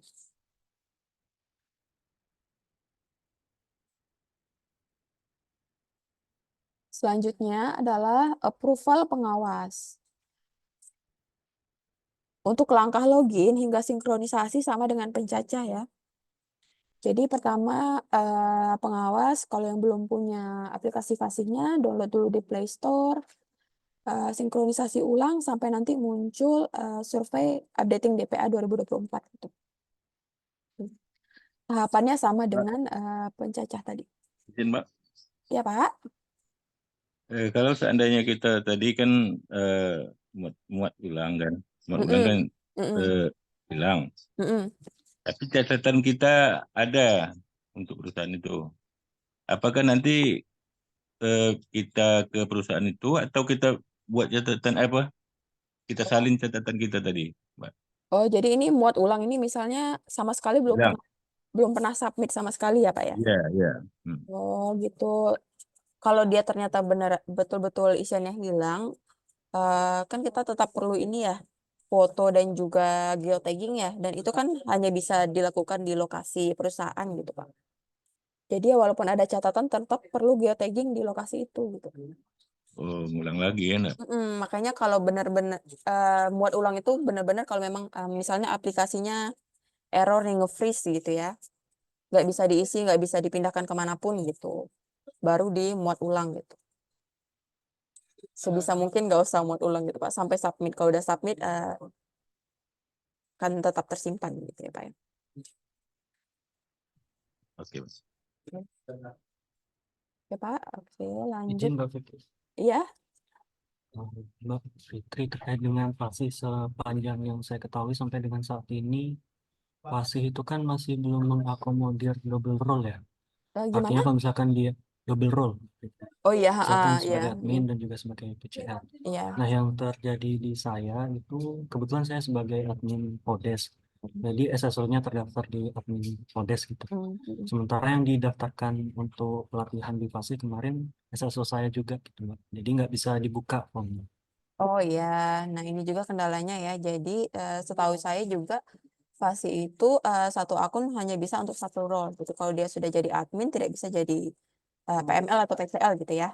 Selanjutnya adalah approval pengawas. Untuk langkah login hingga sinkronisasi sama dengan pencacah ya. Jadi pertama pengawas kalau yang belum punya aplikasi fasihnya download dulu di Play Store, sinkronisasi ulang sampai nanti muncul survei updating DPA 2024 gitu. Tahapannya sama dengan pencacah tadi. Izin, Mbak. Ya Pak? Kalau seandainya kita tadi kan muat ulang kan, hilang. Tapi catatan kita ada untuk perusahaan itu. Apakah nanti kita ke perusahaan itu atau kita buat catatan apa? Kita salin catatan kita tadi, Mbak. Oh, jadi ini muat ulang ini misalnya sama sekali Hilang. belum pernah submit sama sekali ya Pak ya? Iya, iya. Hmm. Oh, gitu. Kalau dia ternyata benar betul-betul isiannya hilang, kan kita tetap perlu ini ya, foto dan juga geotagging ya, dan itu kan hanya bisa dilakukan di lokasi perusahaan gitu Pak. Jadi ya walaupun ada catatan tetap perlu geotagging di lokasi itu gitu. Oh, ngulang lagi ya, nak? Makanya kalau benar-benar muat ulang itu benar-benar kalau memang misalnya aplikasinya error nih nge-freeze gitu ya, nggak bisa diisi, nggak bisa dipindahkan kemanapun gitu, baru di muat ulang gitu. Sebisa mungkin nggak usah muat ulang gitu Pak, sampai submit. Kalau udah submit kan tetap tersimpan gitu ya Pak ya. Oke, Mas. Ya Pak, oke lanjut. Izin Mbak Fikri. Iya, Mbak Fikri, terkait dengan fasih sepanjang yang saya ketahui sampai dengan saat ini, fasih itu kan masih belum mengakomodir double role ya. gimana? Artinya kalau misalkan dia double role, Oh iya, misalkan iya. sebagai admin dan juga sebagai PCL. Iya. Nah, yang terjadi di saya itu kebetulan saya sebagai admin Podes. Jadi SSO-nya terdaftar di admin Podes gitu. Sementara yang didaftarkan untuk pelatihan di fasih kemarin SSO saya juga gitu, Mbak. Jadi nggak bisa dibuka formnya. Oh iya, nah ini juga kendalanya ya. Jadi setahu saya juga fasih itu satu akun hanya bisa untuk satu role gitu. Kalau dia sudah jadi admin tidak bisa jadi PML atau PCL gitu ya.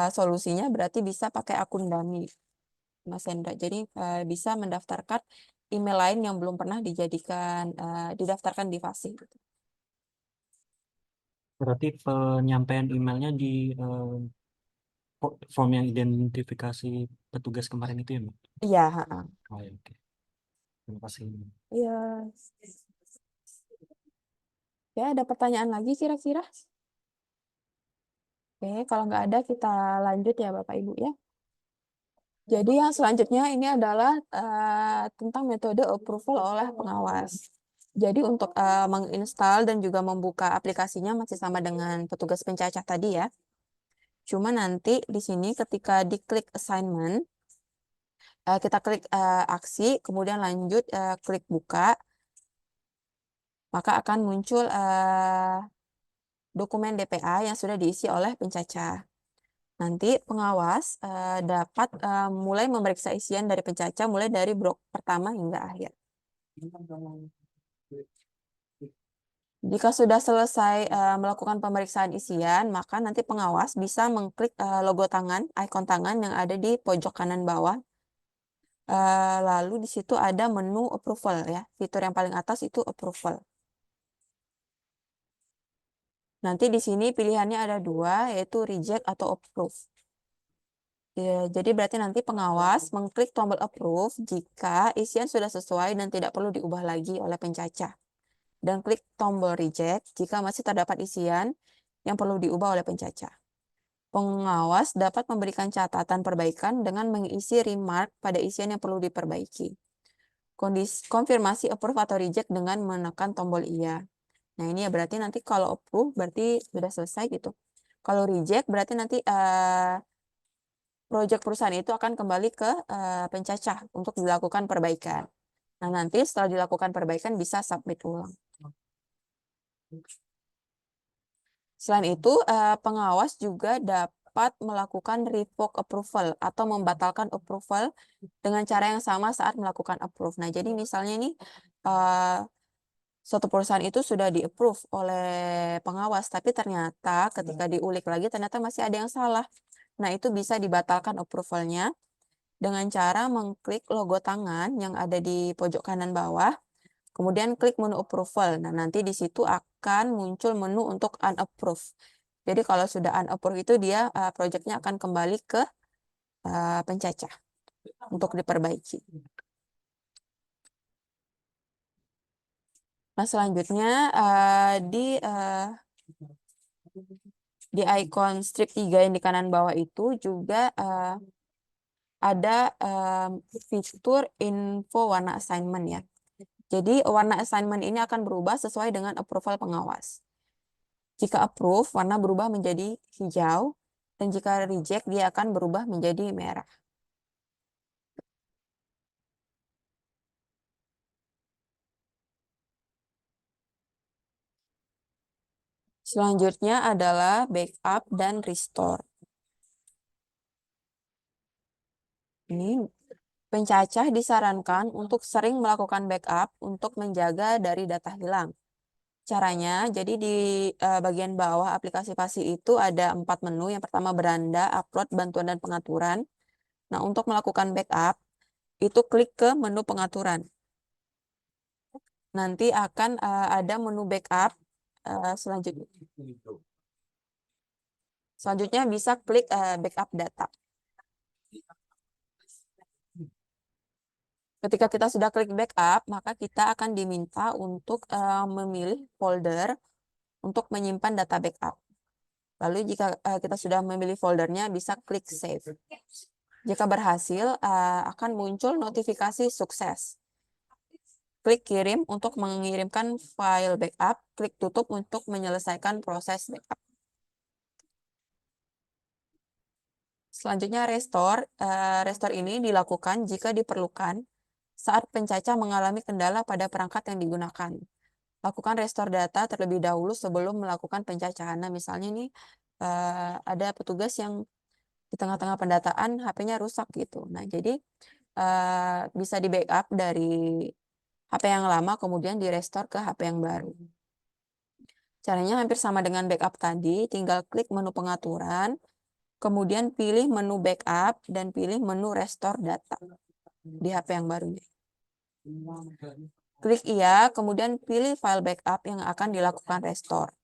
Solusinya berarti bisa pakai akun dummy, Mas Hendra. Jadi bisa mendaftarkan email lain yang belum pernah didaftarkan di fasih gitu. Berarti penyampaian emailnya di form yang identifikasi petugas kemarin itu ya, Mbak? Iya, Oh, ya, oke. Terima kasih. iya. Ya, ada pertanyaan lagi kira-kira? Oke, kalau nggak ada kita lanjut ya Bapak Ibu ya. Jadi yang selanjutnya ini adalah tentang metode approval oleh pengawas. Jadi untuk menginstal dan juga membuka aplikasinya masih sama dengan petugas pencacah tadi ya. Cuma nanti di sini ketika diklik assignment, kita klik aksi, kemudian lanjut klik buka, maka akan muncul dokumen DPA yang sudah diisi oleh pencacah. Nanti pengawas dapat mulai memeriksa isian dari pencacah mulai dari blok pertama hingga akhir. Jika sudah selesai melakukan pemeriksaan isian, maka nanti pengawas bisa mengklik logo tangan, ikon tangan yang ada di pojok kanan bawah. Lalu di situ ada menu approval ya. Fitur yang paling atas itu approval. Nanti di sini pilihannya ada dua, yaitu reject atau approve. Ya, jadi berarti nanti pengawas mengklik tombol approve jika isian sudah sesuai dan tidak perlu diubah lagi oleh pencacah. Dan klik tombol reject jika masih terdapat isian yang perlu diubah oleh pencacah. Pengawas dapat memberikan catatan perbaikan dengan mengisi remark pada isian yang perlu diperbaiki. Konfirmasi approve atau reject dengan menekan tombol iya. Nah, ini ya berarti nanti kalau approve berarti sudah selesai gitu. Kalau reject berarti nanti proyek perusahaan itu akan kembali ke pencacah untuk dilakukan perbaikan. Nah, nanti setelah dilakukan perbaikan bisa submit ulang. Selain itu, pengawas juga dapat melakukan revoke approval atau membatalkan approval dengan cara yang sama saat melakukan approve. Nah, jadi misalnya nih, suatu perusahaan itu sudah di-approve oleh pengawas, tapi ternyata ketika diulik lagi ternyata masih ada yang salah. Nah, itu bisa dibatalkan approval-nya dengan cara mengklik logo tangan yang ada di pojok kanan bawah, kemudian klik menu approval. Nah, nanti di situ akan muncul menu untuk unapprove. Jadi kalau sudah unapprove itu dia projectnya akan kembali ke pencacah untuk diperbaiki. Nah, selanjutnya di icon strip 3 yang di kanan bawah itu juga ada fitur info warna assignment ya. Jadi warna assignment ini akan berubah sesuai dengan approval pengawas. Jika approve, warna berubah menjadi hijau, dan jika reject, dia akan berubah menjadi merah. Selanjutnya adalah backup dan restore. Ini pencacah disarankan untuk sering melakukan backup untuk menjaga dari data hilang. Caranya, jadi di bagian bawah aplikasi Fasi itu ada 4 menu. Yang pertama beranda, upload, bantuan, dan pengaturan. Nah, untuk melakukan backup, itu klik ke menu pengaturan. Nanti akan ada menu backup selanjutnya. Selanjutnya bisa klik backup data. Ketika kita sudah klik backup, maka kita akan diminta untuk memilih folder untuk menyimpan data backup. Lalu jika kita sudah memilih foldernya, bisa klik save. Jika berhasil, akan muncul notifikasi sukses. Klik kirim untuk mengirimkan file backup, klik tutup untuk menyelesaikan proses backup. Selanjutnya restore. Restore ini dilakukan jika diperlukan saat pencacah mengalami kendala pada perangkat yang digunakan. Lakukan restore data terlebih dahulu sebelum melakukan pencacahan. Nah, misalnya nih ada petugas yang di tengah-tengah pendataan HP-nya rusak gitu. Nah, jadi bisa di backup dari HP yang lama kemudian di restore ke HP yang baru. Caranya hampir sama dengan backup tadi, tinggal klik menu pengaturan, kemudian pilih menu backup dan pilih menu restore data di HP yang barunya. Klik iya, kemudian pilih file backup yang akan dilakukan restore.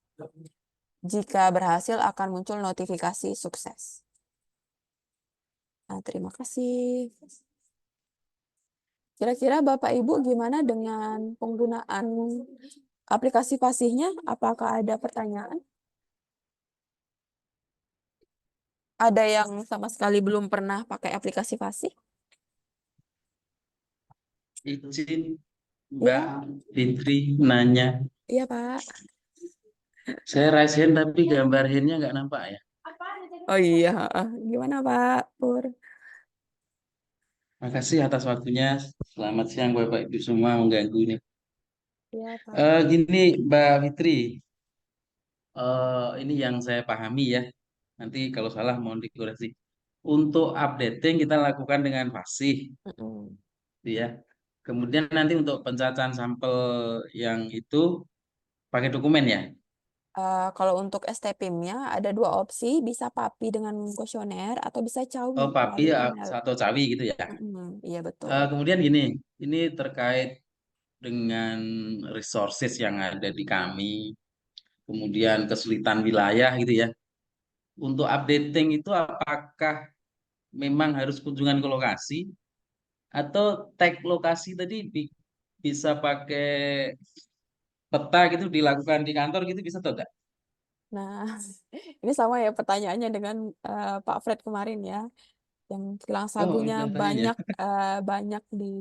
Jika berhasil akan muncul notifikasi sukses. Nah, terima kasih. Kira-kira Bapak Ibu gimana dengan penggunaan aplikasi Fasihnya? Apakah ada pertanyaan? Ada yang sama sekali belum pernah pakai aplikasi Fasih? Izin Mbak Fitri nanya. Iya, Pak. Saya raise hand tapi gambar handnya nggak nampak ya. Oh iya, gimana Pak Pur? Makasih atas waktunya. Selamat siang Bapak Ibu semua mengganggu nih. Iya, Pak. Gini Mbak Fitri, ini yang saya pahami ya. Nanti kalau salah mohon dikoreksi. Untuk updating kita lakukan dengan Fasih, gitu ya. Kemudian nanti untuk pencacahan sampel yang itu pakai dokumen ya. Kalau untuk STPIM-nya ada 2 opsi, bisa PAPI dengan kuesioner atau bisa CAWI Oh, Papi melalui email. atau Cawi gitu ya. Iya, betul. Kemudian gini, ini terkait dengan resources yang ada di kami, kemudian kesulitan wilayah gitu ya. Untuk updating itu apakah memang harus kunjungan ke lokasi atau tag lokasi tadi bisa pakai peta gitu dilakukan di kantor gitu bisa atau enggak? Nah, ini sama ya pertanyaannya dengan Pak Fred kemarin ya, yang kilang Oh, sagunya itu tanya ya. banyak di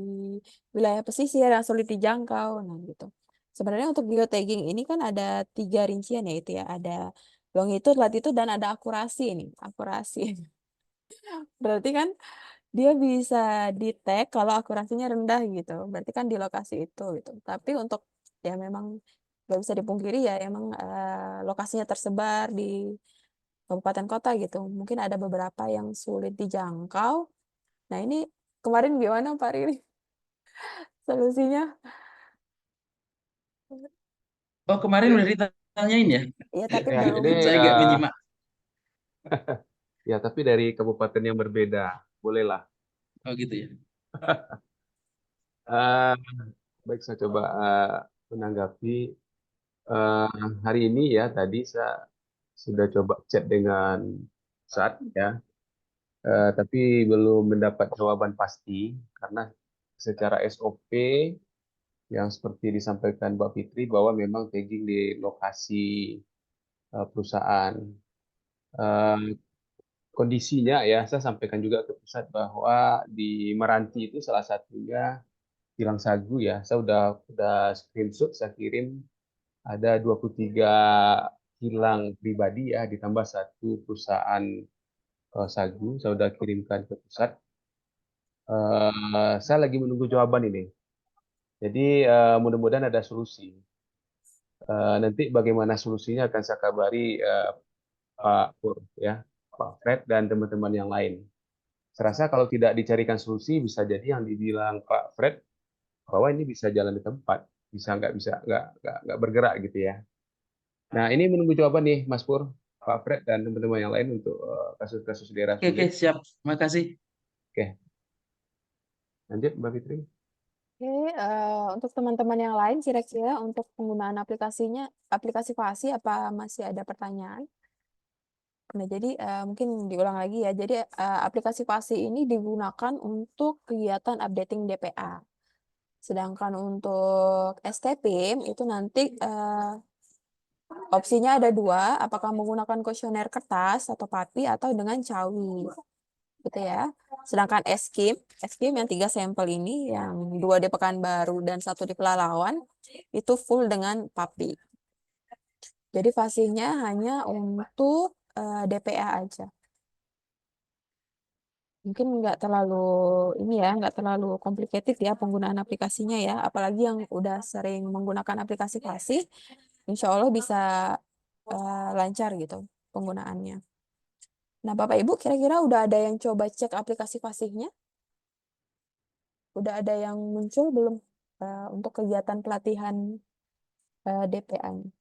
wilayah pesisir yang sulit dijangkau. Nah, gitu. Sebenarnya untuk geotagging ini kan ada 3 rincian ya itu ya, ada longitude, latitude, dan ada akurasi ini, akurasi. Berarti kan dia bisa di-tag kalau akurasinya rendah gitu. Berarti kan di lokasi itu gitu. Tapi untuk ya memang nggak bisa dipungkiri ya emang lokasinya tersebar di kabupaten kota gitu. Mungkin ada beberapa yang sulit dijangkau. Nah, ini kemarin gimana Pak Riri solusinya? Oh, kemarin udah ditanyain ya? Iya, tapi Ya, belum. ini Saya nggak menyimak. ya tapi dari kabupaten yang berbeda, bolehlah. Oh gitu ya. Eh, baik, saya coba menanggapi hari ini ya. Tadi saya sudah coba chat dengan pusat ya, tapi belum mendapat jawaban pasti karena secara SOP yang seperti disampaikan Mbak Fitri bahwa memang tagging di lokasi perusahaan. Eh, Kondisinya ya, saya sampaikan juga ke pusat bahwa di Meranti itu salah satunya kilang sagu ya. Saya udah screenshot, saya kirim ada 23 kilang pribadi ya, ditambah satu perusahaan sagu. Saya udah kirimkan ke pusat. Saya lagi menunggu jawaban ini. Jadi mudah-mudahan ada solusi. Nanti bagaimana solusinya akan saya kabari Pak Pur ya, Pak Fred dan teman-teman yang lain. Saya rasa kalau tidak dicarikan solusi bisa jadi yang dibilang Pak Fred bahwa ini bisa jalan di tempat, bisa nggak bergerak gitu ya. Nah, ini menunggu jawaban nih Mas Pur, Pak Fred dan teman-teman yang lain untuk kasus-kasus daerah Oke, sulit. siap. Makasih. Oke, lanjut Mbak Fitri. Oke, untuk teman-teman yang lain kira-kira untuk penggunaan aplikasi Fasi apa masih ada pertanyaan? Nah, jadi mungkin diulang lagi ya. Jadi aplikasi Fasi ini digunakan untuk kegiatan updating DPA. Sedangkan untuk STPIM itu nanti opsinya ada 2, apakah menggunakan kuesioner kertas atau papi atau dengan cawi, gitu ya. Sedangkan SKIM yang 3 sampel ini, yang 2 di Pekanbaru dan 1 di Pelalawan, itu full dengan papi. Jadi fasihnya hanya untuk DPA aja. Mungkin nggak terlalu complicated ya penggunaan aplikasinya ya. Apalagi yang udah sering menggunakan aplikasi fasih, insya Allah bisa lancar gitu penggunaannya. Nah, Bapak Ibu kira-kira udah ada yang coba cek aplikasi fasihnya? Udah ada yang muncul belum untuk kegiatan pelatihan DPA-nya?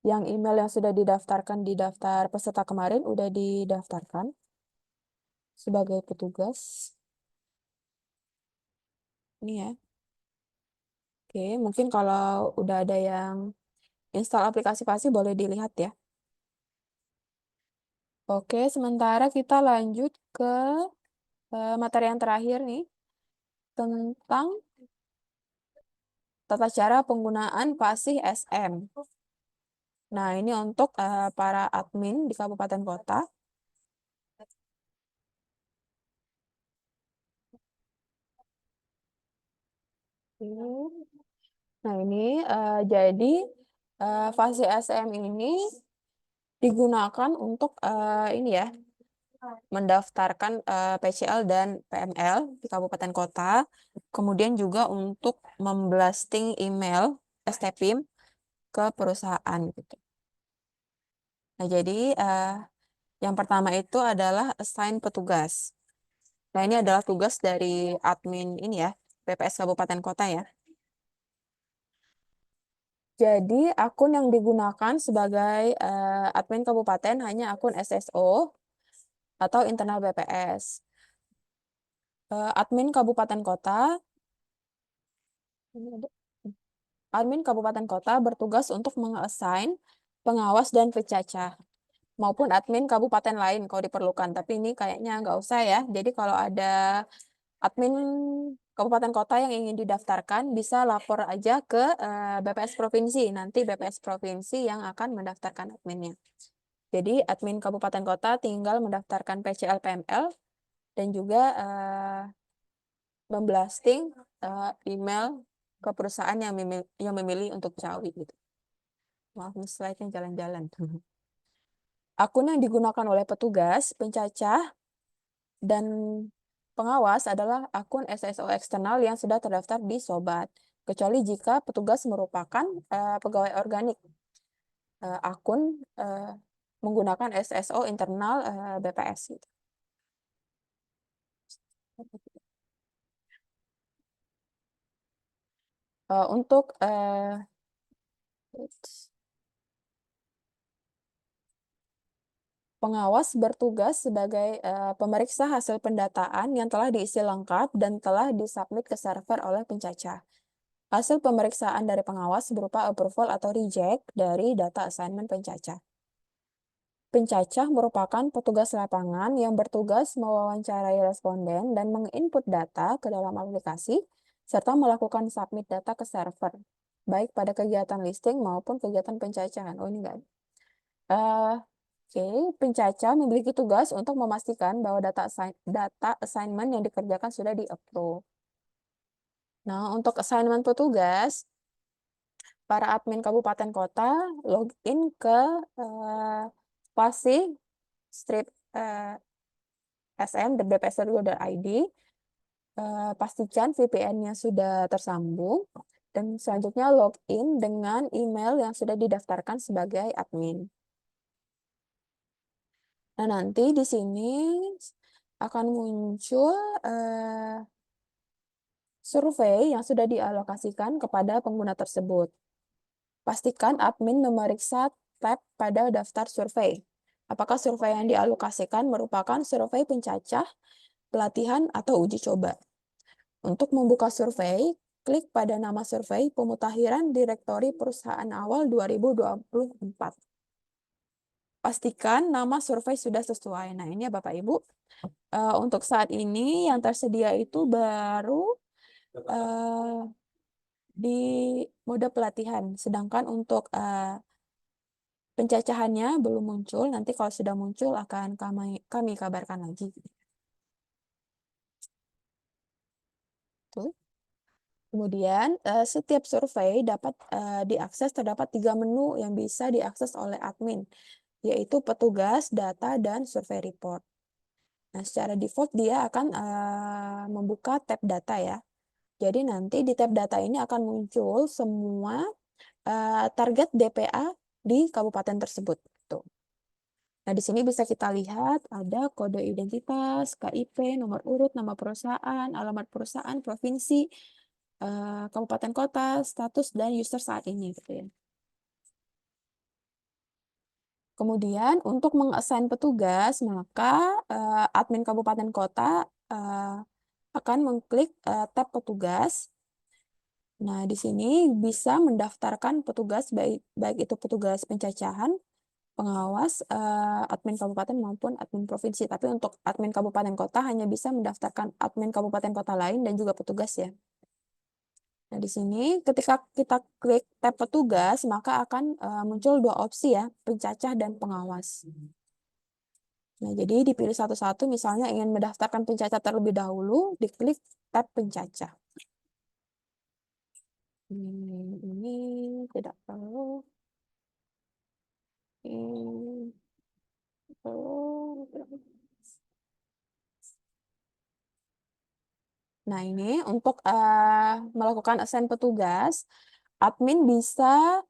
Yang email yang sudah didaftarkan di daftar peserta kemarin udah didaftarkan sebagai petugas. Ini ya. Oke, mungkin kalau udah ada yang install aplikasi fasih boleh dilihat ya. Oke, sementara kita lanjut ke materi yang terakhir nih, tentang tata cara penggunaan fasih SM. Nah, ini untuk para admin di kabupaten kota. Nah, ini jadi fasih SM ini digunakan untuk ini ya, mendaftarkan PCL dan PML di kabupaten kota, kemudian juga untuk memblasting email STPIM ke perusahaan gitu. Nah, jadi yang pertama itu adalah assign petugas. Nah, ini adalah tugas dari admin ini ya, PPS kabupaten kota ya. Jadi akun yang digunakan sebagai admin kabupaten hanya akun SSO atau internal BPS. Admin kabupaten kota, admin kabupaten kota bertugas untuk mengassign pengawas dan pencacah. maupun admin kabupaten lain kalau diperlukan. Tapi ini kayaknya nggak usah ya. Jadi kalau ada admin kabupaten kota yang ingin didaftarkan, bisa lapor aja ke BPS Provinsi. Nanti BPS Provinsi yang akan mendaftarkan adminnya. Jadi admin kabupaten kota tinggal mendaftarkan PCL PML dan juga memblasting email ke perusahaan yang memilih untuk cawi gitu. Maaf, nih slide-nya jalan-jalan. Akun yang digunakan oleh petugas, pencacah, dan pengawas adalah akun SSO eksternal yang sudah terdaftar di Sobat, kecuali jika petugas merupakan pegawai organik. Akun menggunakan SSO internal BPS. Gitu. Untuk pengawas bertugas sebagai pemeriksa hasil pendataan yang telah diisi lengkap dan telah disubmit ke server oleh pencacah. Hasil pemeriksaan dari pengawas berupa approval atau reject dari data assignment pencacah. Pencacah merupakan petugas lapangan yang bertugas mewawancarai responden dan menginput data ke dalam aplikasi, serta melakukan submit data ke server, baik pada kegiatan listing maupun kegiatan pencacahan. Oh, ini enggak ada. Oke, pencacah memiliki tugas untuk memastikan bahwa data assignment yang dikerjakan sudah di-approve. Nah, untuk assignment petugas, para admin kabupaten kota login ke Pasi strip sm.bps.go.id, pastikan VPN-nya sudah tersambung, dan selanjutnya login dengan email yang sudah didaftarkan sebagai admin. Nah, nanti di sini akan muncul survei yang sudah dialokasikan kepada pengguna tersebut. Pastikan admin memeriksa tab pada daftar survei. Apakah survei yang dialokasikan merupakan survei pencacah, pelatihan, atau uji coba. Untuk membuka survei, klik pada nama survei pemutakhiran direktori perusahaan awal 2024. Pastikan nama survei sudah sesuai. Nah, ini ya Bapak Ibu. Untuk saat ini yang tersedia itu baru di mode pelatihan. Sedangkan untuk pencacahannya belum muncul. Nanti kalau sudah muncul akan kami kabarkan lagi. Tuh. Kemudian setiap survei dapat diakses, terdapat 3 menu yang bisa diakses oleh admin, yaitu petugas, data, dan survei report. Nah, secara default dia akan membuka tab data ya. Jadi nanti di tab data ini akan muncul semua target DPA di kabupaten tersebut. Tuh. Nah, di sini bisa kita lihat ada kode identitas, KIP, nomor urut, nama perusahaan, alamat perusahaan, provinsi, kabupaten kota, status, dan user saat ini. Gitu ya. Kemudian untuk mengassign petugas, maka admin kabupaten kota akan mengklik tab petugas. Nah, di sini bisa mendaftarkan petugas, baik itu petugas pencacahan, pengawas, admin kabupaten maupun admin provinsi. Tapi untuk admin kabupaten kota hanya bisa mendaftarkan admin kabupaten kota lain dan juga petugas ya. Nah, di sini ketika kita klik tab petugas, maka akan muncul 2 opsi ya, pencacah dan pengawas. Nah, jadi dipilih satu-satu, misalnya ingin mendaftarkan pencacah terlebih dahulu, diklik tab pencacah. Ini tidak perlu. Nah, ini untuk melakukan assign petugas, admin bisa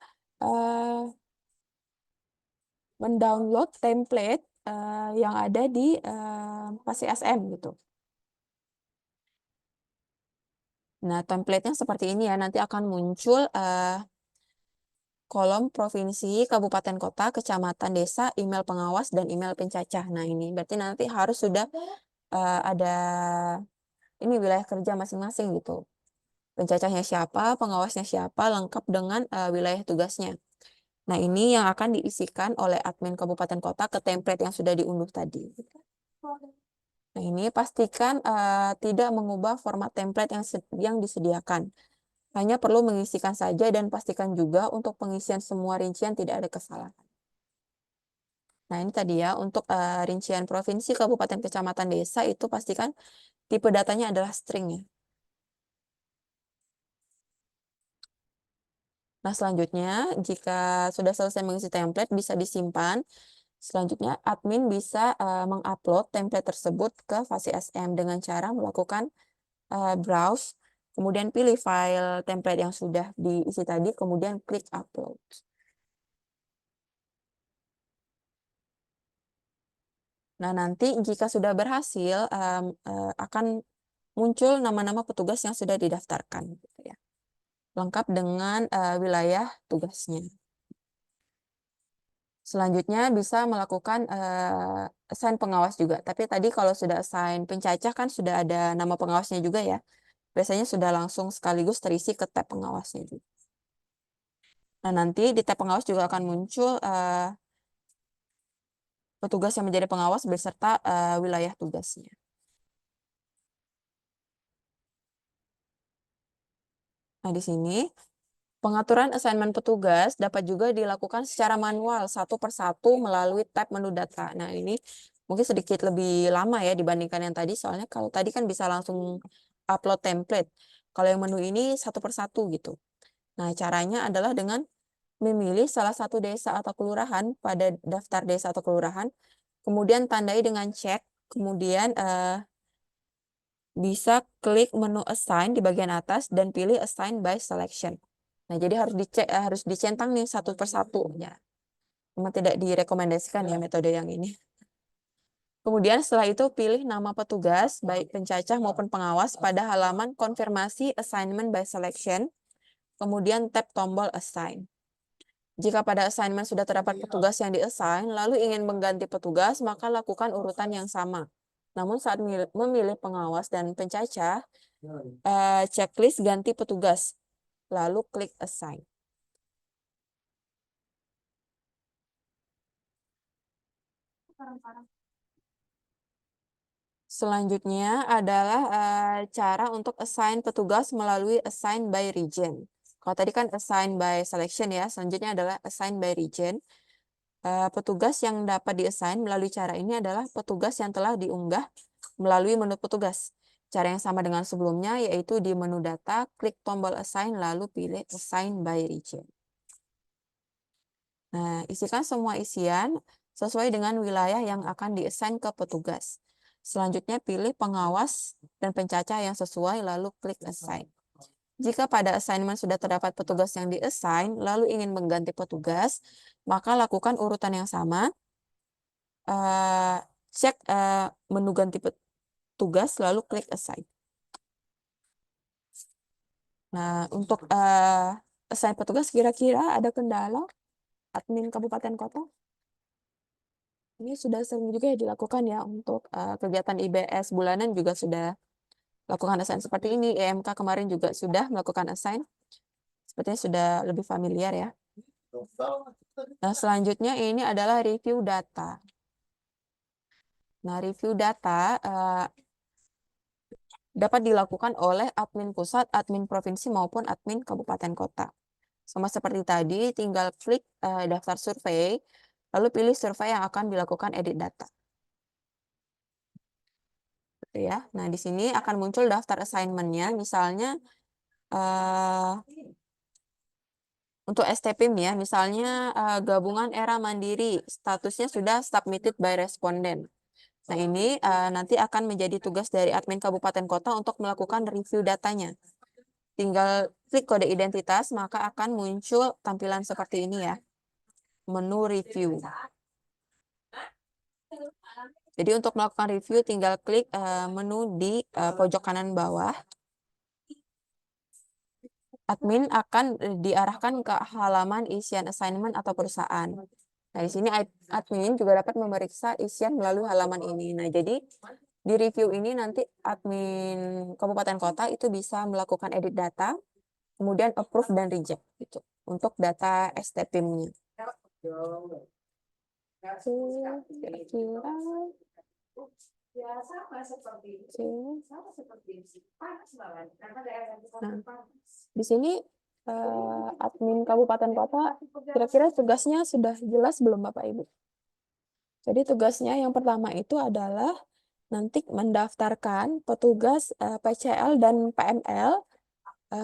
mendownload template yang ada di Pasi SM gitu. Nah, template-nya seperti ini ya, nanti akan muncul kolom provinsi, kabupaten kota, kecamatan, desa, email pengawas, dan email pencacah. Nah, ini berarti nanti harus sudah ada ini wilayah kerja masing-masing gitu. Pencacahnya siapa, pengawasnya siapa, lengkap dengan wilayah tugasnya. Nah, ini yang akan diisikan oleh admin kabupaten kota ke template yang sudah diunduh tadi. Nah, ini pastikan tidak mengubah format template yang disediakan. Hanya perlu mengisikan saja dan pastikan juga untuk pengisian semua rincian tidak ada kesalahan. Nah, ini tadi ya, untuk rincian provinsi, kabupaten, kecamatan, desa, itu pastikan tipe datanya adalah string ya. Nah, selanjutnya, jika sudah selesai mengisi template, bisa disimpan. Selanjutnya, admin bisa mengupload template tersebut ke Fasi SM dengan cara melakukan browse, kemudian pilih file template yang sudah diisi tadi, kemudian klik upload. Nah, nanti jika sudah berhasil, akan muncul nama-nama petugas yang sudah didaftarkan, gitu ya. Lengkap dengan wilayah tugasnya. Selanjutnya bisa melakukan assign pengawas juga. Tapi tadi kalau sudah assign pencacah kan sudah ada nama pengawasnya juga ya. Biasanya sudah langsung sekaligus terisi ke tab pengawasnya juga. Nah, nanti di tab pengawas juga akan muncul petugas yang menjadi pengawas beserta wilayah tugasnya. Nah, di sini pengaturan assignment petugas dapat juga dilakukan secara manual satu persatu melalui tab menu data. Nah, ini mungkin sedikit lebih lama ya dibandingkan yang tadi, soalnya kalau tadi kan bisa langsung upload template. Kalau yang menu ini satu persatu gitu. Nah, caranya adalah dengan memilih salah satu desa atau kelurahan pada daftar desa atau kelurahan, kemudian tandai dengan cek, kemudian bisa klik menu assign di bagian atas dan pilih assign by selection. Nah, jadi harus dicentang nih satu persatu ya. Memang tidak direkomendasikan ya metode yang ini. Kemudian setelah itu pilih nama petugas baik pencacah maupun pengawas pada halaman konfirmasi assignment by selection, kemudian tab tombol assign. Jika pada assignment sudah terdapat petugas yang diassign, lalu ingin mengganti petugas, maka lakukan urutan yang sama. Namun saat memilih pengawas dan pencacah, checklist ganti petugas, lalu klik assign. Selanjutnya adalah cara untuk assign petugas melalui assign by region. Kalau tadi kan assign by selection ya, selanjutnya adalah assign by region. Petugas yang dapat diassign melalui cara ini adalah petugas yang telah diunggah melalui menu petugas. Cara yang sama dengan sebelumnya, yaitu di menu data, klik tombol assign, lalu pilih assign by region. Nah, isikan semua isian sesuai dengan wilayah yang akan diassign ke petugas. Selanjutnya pilih pengawas dan pencacah yang sesuai, lalu klik assign. Jika pada assignment sudah terdapat petugas yang diassign, lalu ingin mengganti petugas, maka lakukan urutan yang sama. Cek menu ganti petugas, lalu klik assign. Nah, untuk assign petugas kira-kira ada kendala admin kabupaten kota? Ini sudah sering juga ya dilakukan ya untuk kegiatan IBS bulanan juga sudah lakukan assign seperti ini. EMK kemarin juga sudah melakukan assign. Sepertinya sudah lebih familiar ya. Nah, selanjutnya ini adalah review data. Nah, review data dapat dilakukan oleh admin pusat, admin provinsi, maupun admin kabupaten kota. Sama seperti tadi, tinggal klik daftar survei, lalu pilih survei yang akan dilakukan edit data. Gitu ya. Nah, di sini akan muncul daftar assignment-nya, misalnya untuk STPIM ya, misalnya gabungan era mandiri, statusnya sudah submitted by responden. Nah, ini nanti akan menjadi tugas dari admin kabupaten kota untuk melakukan review datanya. Tinggal klik kode identitas, maka akan muncul tampilan seperti ini ya. Menu review. Jadi untuk melakukan review tinggal klik menu di pojok kanan bawah. Admin akan diarahkan ke halaman isian assignment atau perusahaan. Nah, di sini admin juga dapat memeriksa isian melalui halaman ini. Nah, jadi di review ini nanti admin kabupaten kota itu bisa melakukan edit data, kemudian approve dan reject gitu untuk data STPIM-nya. Kira-kira nah, di sini admin kabupaten kota kira-kira tugasnya sudah jelas belum Bapak Ibu? Jadi tugasnya yang pertama itu adalah nanti mendaftarkan petugas PCL dan PML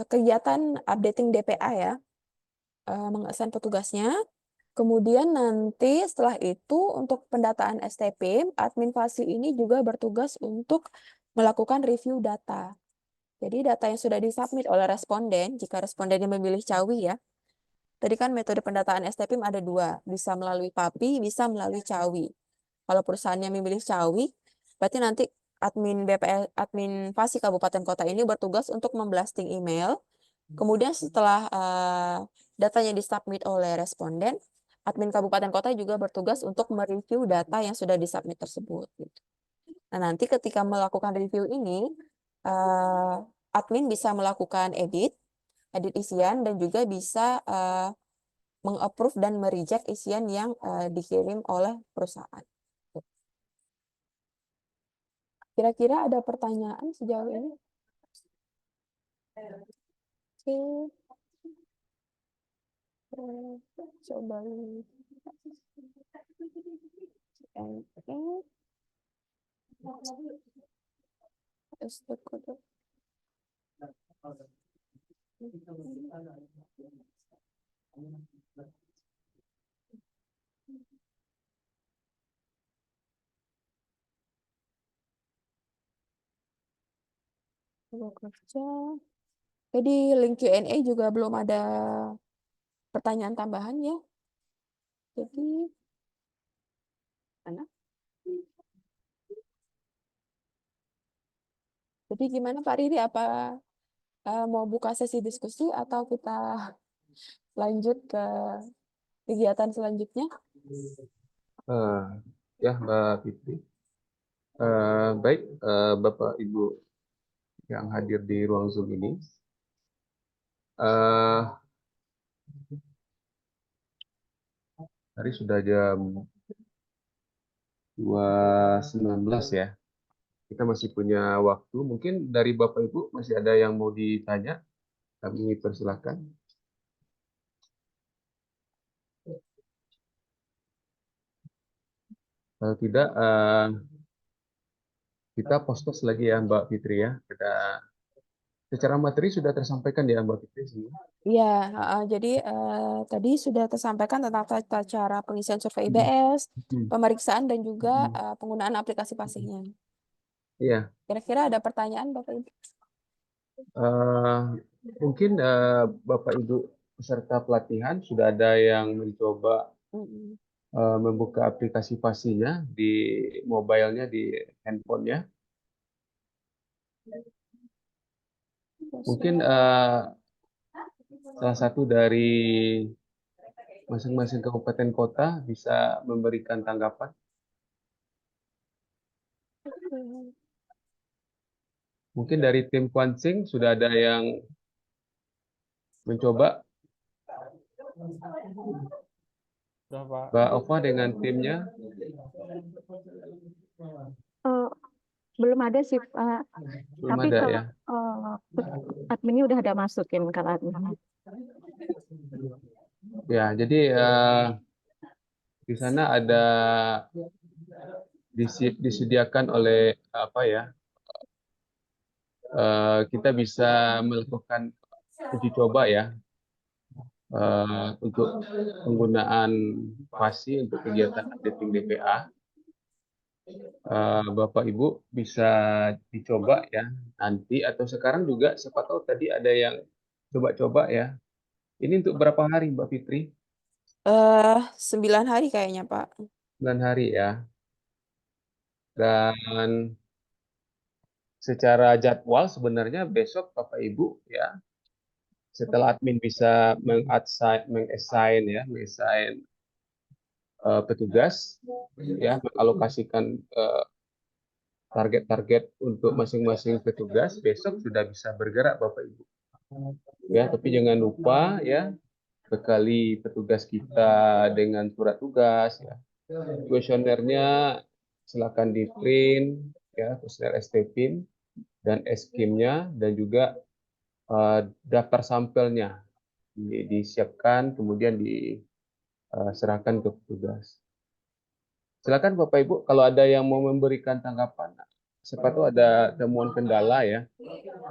kegiatan updating DPA ya, mengesan petugasnya. Kemudian nanti setelah itu untuk pendataan STP, admin Fasi ini juga bertugas untuk melakukan review data. Jadi data yang sudah disubmit oleh responden, jika respondennya memilih Cawi ya. Tadi kan metode pendataan STP ada dua, bisa melalui PAPI, bisa melalui Cawi. Kalau perusahaannya memilih Cawi, berarti nanti admin BPL, admin Fasi Kabupaten Kota ini bertugas untuk memblasting email. Kemudian setelah datanya disubmit oleh responden, admin Kabupaten Kota juga bertugas untuk mereview data yang sudah disubmit tersebut. Gitu. Nah, nanti ketika melakukan review ini, admin bisa melakukan edit isian, dan juga bisa meng-approve dan mereject isian yang dikirim oleh perusahaan. Kira-kira ada pertanyaan sejauh ini? Oke. Coba kerja. Jadi link Q&A juga belum ada pertanyaan tambahan ya. Jadi mana? Jadi gimana Pak Riri, apa mau buka sesi diskusi atau kita lanjut ke kegiatan selanjutnya? Ya Mbak Fitri. Baik, Bapak Ibu yang hadir di ruang Zoom ini. Hari sudah jam 2.19 ya. Kita masih punya waktu. Mungkin dari Bapak Ibu masih ada yang mau ditanya. Kami persilahkan. Kalau tidak, kita post lagi ya Mbak Fitri ya. Secara materi sudah tersampaikan ya Mbak Fitri semua. Iya, jadi tadi sudah tersampaikan tentang tata cara pengisian survei IBS, pemeriksaan, dan juga penggunaan aplikasi Fasihnya. Iya. Kira-kira ada pertanyaan Bapak Ibu? Mungkin Bapak Ibu peserta pelatihan sudah ada yang mencoba membuka aplikasi Fasinya di mobile-nya, di handphone-nya. Mungkin salah satu dari masing-masing kabupaten kota bisa memberikan tanggapan. Mungkin dari tim Kuansing sudah ada yang mencoba. Mbak Ova dengan timnya. Belum ada sih Pak. Belum Tapi ada kalau ya. adminnya udah ada masukin kalau admin. Ya, jadi di sana ada disediakan oleh apa ya? Kita bisa melakukan uji coba ya untuk penggunaan Fasi untuk kegiatan updating DPA. Bapak Ibu bisa dicoba ya nanti atau sekarang juga, siapa tahu tadi ada yang coba-coba ya. Ini untuk berapa hari Mbak Fitri? 9 hari kayaknya Pak. 9 hari ya. Dan secara jadwal sebenarnya besok Bapak Ibu ya, setelah admin bisa mengassign petugas ya, mengalokasikan target-target untuk masing-masing petugas, besok sudah bisa bergerak Bapak Ibu. Ya, tapi jangan lupa ya, bekali petugas kita dengan surat tugas, ya. Kuesionernya silakan di print, ya, kuesioner STPIM dan eskimnya, dan juga daftar sampelnya disiapkan kemudian diserahkan ke petugas. Silakan Bapak Ibu kalau ada yang mau memberikan tanggapan. Siapa tahu ada temuan kendala ya.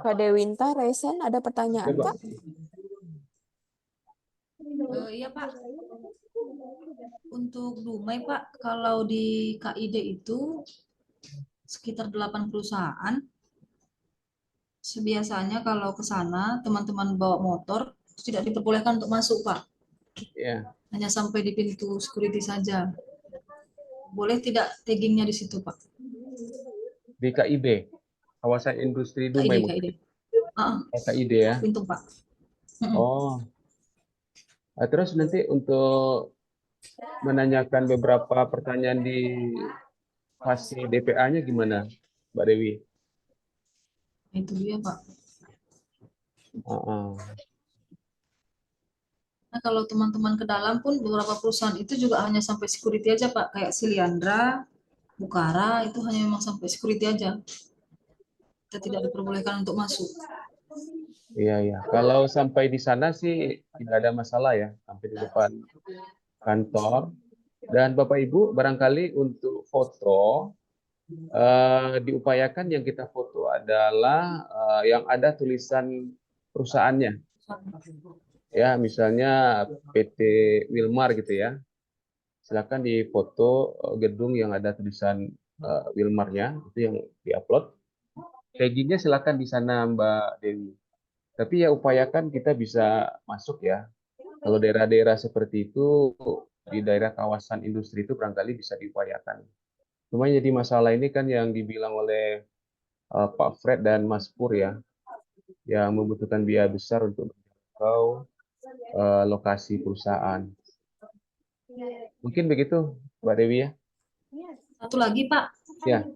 Kak Dewinta, Resen, ada pertanyaan, Coba. Kak? Iya Pak, untuk Dumai Pak, kalau di KID itu sekitar 8 perusahaan. Sebiasanya kalau ke sana teman-teman bawa motor tidak diperbolehkan untuk masuk Pak. Ya. Hanya sampai di pintu security saja. Boleh tidak taggingnya di situ Pak? Di KIB, kawasan industri KID, Dumai. KID. KID ya. Pintu Pak. Oh. Terus nanti untuk menanyakan beberapa pertanyaan di fase DPA-nya gimana, Mbak Dewi? Itu dia Pak. Nah, kalau teman-teman ke dalam pun beberapa perusahaan itu juga hanya sampai security aja Pak. Kayak Siliandra, Bukara itu hanya memang sampai security aja. Kita tidak diperbolehkan untuk masuk. Iya, iya. Kalau sampai di sana sih tidak ada masalah ya, sampai di depan kantor. Dan Bapak Ibu, barangkali untuk foto, diupayakan yang kita foto adalah yang ada tulisan perusahaannya. Ya, misalnya PT Wilmar gitu ya. Silakan difoto gedung yang ada tulisan Wilmarnya, itu yang diupload. Taggingnya silakan di sana Mbak Dewi. Tapi ya upayakan kita bisa masuk ya. Kalau daerah-daerah seperti itu, di daerah kawasan industri itu barangkali bisa diupayakan. Cuma jadi masalah ini kan yang dibilang oleh Pak Fred dan Mas Pur ya, yang membutuhkan biaya besar untuk menjangkau lokasi perusahaan. Mungkin begitu, Mbak Dewi ya. Satu lagi Pak. Ya.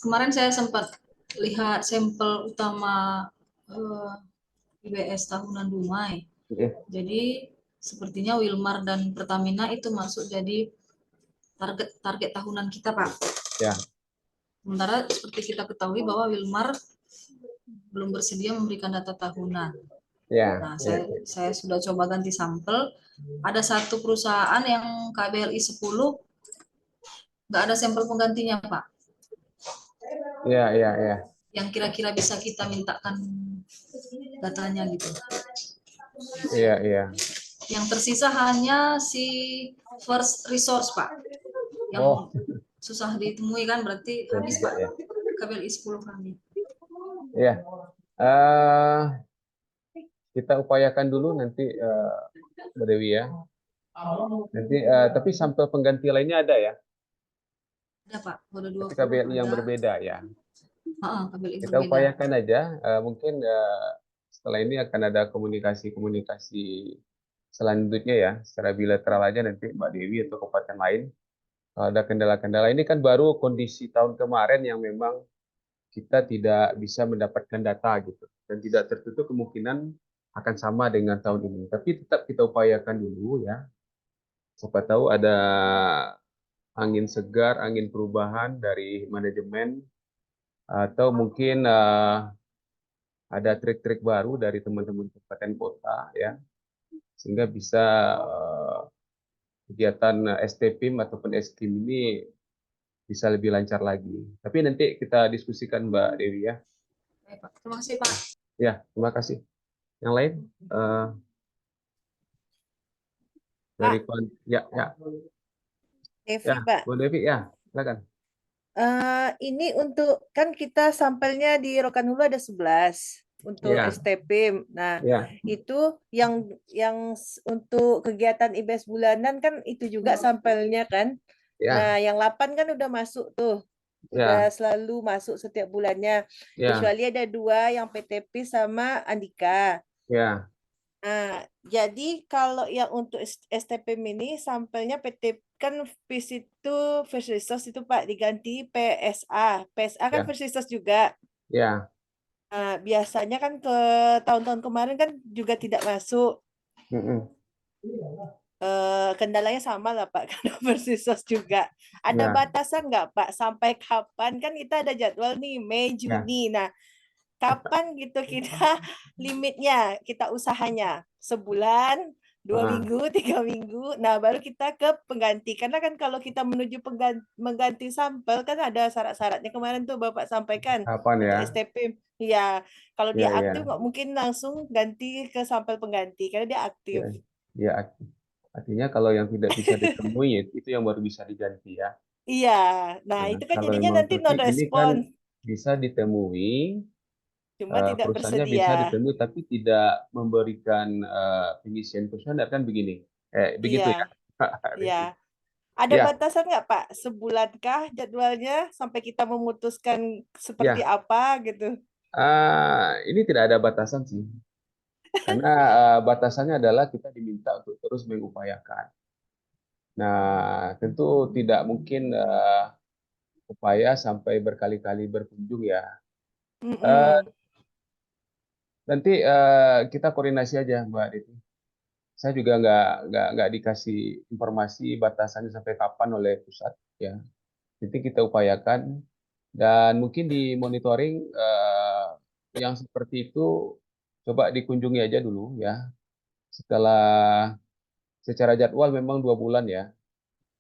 Kemarin saya sempat lihat sampel utama IBS tahunan Dumai. Jadi sepertinya Wilmar dan Pertamina itu masuk jadi target tahunan kita Pak. Ya. Sementara seperti kita ketahui bahwa Wilmar belum bersedia memberikan data tahunan. Ya. Nah, saya sudah coba ganti sampel. Ada satu perusahaan yang KBLI 10 nggak ada sampel penggantinya Pak. Ya, ya, ya. Yang kira-kira bisa kita mintakan datanya gitu. Iya, iya. Yang tersisa hanya si First Resource Pak. Yang susah ditemui kan, berarti habis Pak. Ya. KBLI 10 kami. Iya. Kita upayakan dulu nanti Mbak Dewi ya. Nanti tapi sampel pengganti lainnya ada ya? Ada Pak, ada 2 KBLI yang berbeda ya. KBLI Kita berbeda. upayakan aja. Mungkin setelah ini akan ada komunikasi selanjutnya ya, secara bilateral aja nanti Mbak Dewi atau kabupaten lain. Kalau ada kendala-kendala ini kan baru kondisi tahun kemarin yang memang kita tidak bisa mendapatkan data gitu, dan tidak tertutup kemungkinan akan sama dengan tahun ini. Tapi tetap kita upayakan dulu ya. Siapa tahu ada angin segar, angin perubahan dari manajemen, atau mungkin ada trik-trik baru dari teman-teman kabupaten kota ya, sehingga bisa kegiatan STPIM ataupun SKIM ini bisa lebih lancar lagi. Tapi nanti kita diskusikan Mbak Dewi ya. Baik, Pak. Terima kasih Pak. Ya, terima kasih. Yang lain? Dari ya. Devi, Ya, Pak. Bu Devi ya, silakan. Ini untuk, kan kita sampelnya di Rokan Hulu ada 11 untuk STPIM. Nah, itu yang untuk kegiatan IBS bulanan kan itu juga sampelnya kan. Nah, yang 8 kan udah masuk tuh. Udah selalu masuk setiap bulannya. Kecuali ada 2 yang PTP sama Andika. Ya. Nah, jadi kalau yang untuk STPIM ini sampelnya PT kan PIS itu First Resource itu Pak diganti PSA. PSA kan First Resource juga. Ya. Nah, biasanya kan ke tahun-tahun kemarin kan juga tidak masuk. Kendalanya sama lah Pak, karena Persisos juga. Ada Ya, batasan nggak Pak? Sampai kapan? Kan kita ada jadwal nih, Mei, ya. Juni. Nah, kapan gitu kita limitnya, kita usahanya? Sebulan, 2 Ah, minggu, 3 minggu. Nah, baru kita ke pengganti. Karena kan kalau kita menuju mengganti sampel, kan ada syarat-syaratnya. Kemarin tuh Bapak sampaikan kapan untuk ya? STP. Ya, kalau Ya, dia ya, aktif nggak mungkin langsung ganti ke sampel pengganti, karena dia aktif. ya, ya. Artinya kalau yang tidak bisa ditemui itu yang baru bisa diganti ya. Iya, nah Nah, itu kan kalau jadinya memang nanti tapi non ini kan respon, bisa ditemui, cuma tidak perusahaannya bisa bersedia. ditemui tapi tidak memberikan pengisian kuesioner kan begini. Begitu ya. Iya, iya. Ada Ya, batasan nggak Pak? Sebulankah jadwalnya sampai kita memutuskan seperti ya. apa gitu? Ini tidak ada batasan sih. Karena batasannya adalah kita diminta untuk terus mengupayakan. Nah, tentu tidak mungkin upaya sampai berkali-kali berkunjung ya. Eh, Mm-mm. Nanti kita koordinasi aja, Mbak Diti. Saya juga nggak dikasih informasi batasannya sampai kapan oleh pusat ya. Nanti kita upayakan dan mungkin di monitoring yang seperti itu coba dikunjungi aja dulu ya. Setelah secara jadwal memang 2 bulan ya.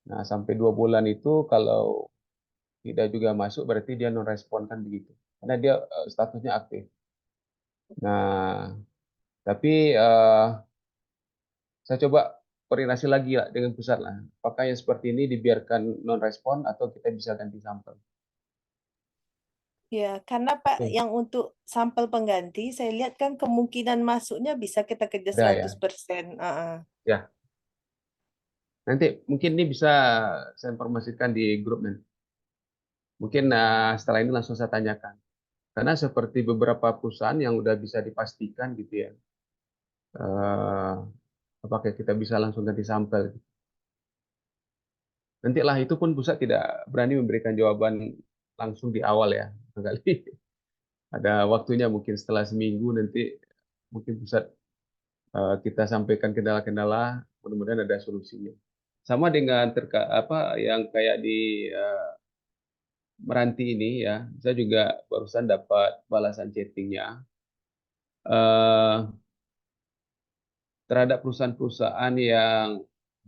Nah, sampai 2 bulan itu kalau tidak juga masuk berarti dia non respon kan begitu. Karena dia statusnya aktif. Nah, tapi saya coba koordinasi lagi lah dengan pusat lah. Apakah yang seperti ini dibiarkan non respon atau kita bisa ganti sampel? Ya, karena Pak Oke. yang untuk sampel pengganti saya lihat kan kemungkinan masuknya bisa kita kejar Ada ya. 100%. Ya. Nanti mungkin ini bisa saya informasikan di grup nanti. Mungkin setelah ini langsung saya tanyakan. Karena seperti beberapa perusahaan yang udah bisa dipastikan gitu ya. Apakah kita bisa langsung ganti sampel? Nantilah itu pun pusat tidak berani memberikan jawaban langsung di awal ya. Barangkali ada waktunya mungkin setelah seminggu nanti mungkin pusat kita sampaikan kendala-kendala, mudah-mudahan ada solusinya. Sama dengan yang kayak di Meranti ini ya, saya juga barusan dapat balasan chattingnya terhadap perusahaan-perusahaan yang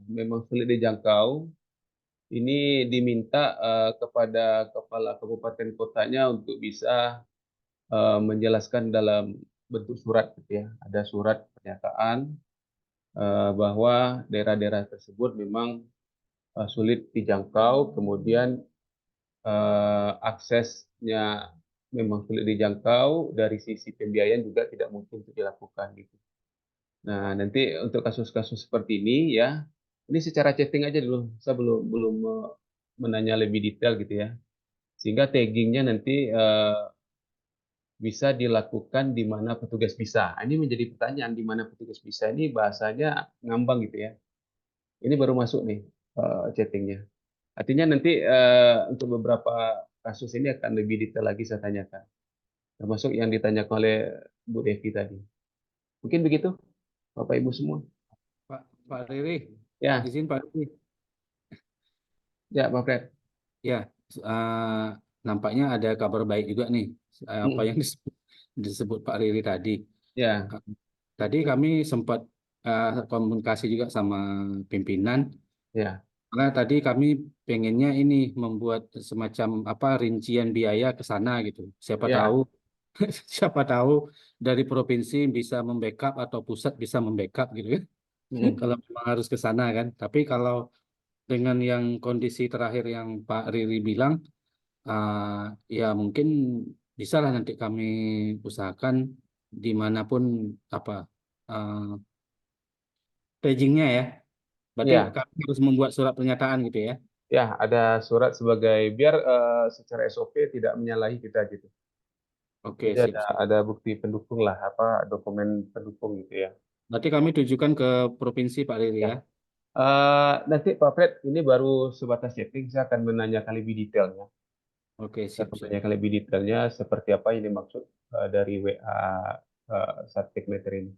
memang sulit dijangkau. Ini diminta kepada kepala kabupaten kotanya untuk bisa menjelaskan dalam bentuk surat gitu ya. Ada surat pernyataan bahwa daerah-daerah tersebut memang sulit dijangkau, kemudian aksesnya memang sulit dijangkau, dari sisi pembiayaan juga tidak mungkin untuk dilakukan gitu. Nah, nanti untuk kasus-kasus seperti ini ya, ini secara chatting aja dulu. Saya belum menanya lebih detail gitu ya. Sehingga taggingnya nanti bisa dilakukan di mana petugas bisa. Ini menjadi pertanyaan, di mana petugas bisa ini bahasanya ngambang gitu ya. Ini baru masuk nih chattingnya. Artinya nanti untuk beberapa kasus ini akan lebih detail lagi saya tanyakan. Termasuk yang ditanyakan oleh Bu Devi tadi. Mungkin begitu, Bapak Ibu semua. Pak Riri, Ya, izin Pak Riri. ya Pak Fred. Ya, nampaknya ada kabar baik juga nih. Apa yang disebut Pak Riri tadi. Ya. Tadi kami sempat komunikasi juga sama pimpinan. Ya. Karena tadi kami pengennya ini membuat semacam rincian biaya ke sana gitu. Siapa Ya. tahu siapa tahu dari provinsi bisa membackup atau pusat bisa membackup gitu kan. Kalau memang harus ke sana kan. Tapi kalau dengan yang kondisi terakhir yang Pak Riri bilang, ya mungkin bisa lah nanti kami usahakan dimanapun stagingnya ya. Berarti Ya. kami harus membuat surat pernyataan gitu ya. Ya, ada surat sebagai biar secara SOP tidak menyalahi kita gitu. Oke, Jadi sip. ada bukti pendukung lah, dokumen pendukung gitu ya. Berarti kami tujukan ke provinsi Pak Riri ya. Nanti Pak Fred, ini baru sebatas chatting, saya akan menanyakan lebih detailnya. Oke, Saya sip. akan menanyakan lebih detailnya seperti apa yang dimaksud dari WA Sattek Meter ini.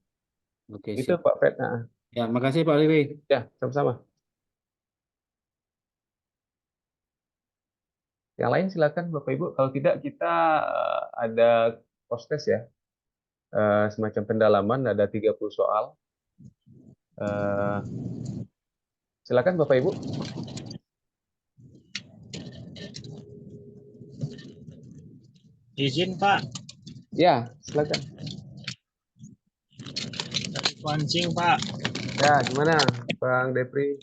Oke, Itu siap. Pak Fred. Nah, Ya, makasih Pak Riri. ya, sama-sama. Yang lain silakan Bapak Ibu. Kalau tidak kita ada post-test ya. Semacam pendalaman, ada 30 soal. Silakan Bapak Ibu. Izin Pak, Ya, silakan. dari Kuancing Pak. Ya, gimana Bang Depri?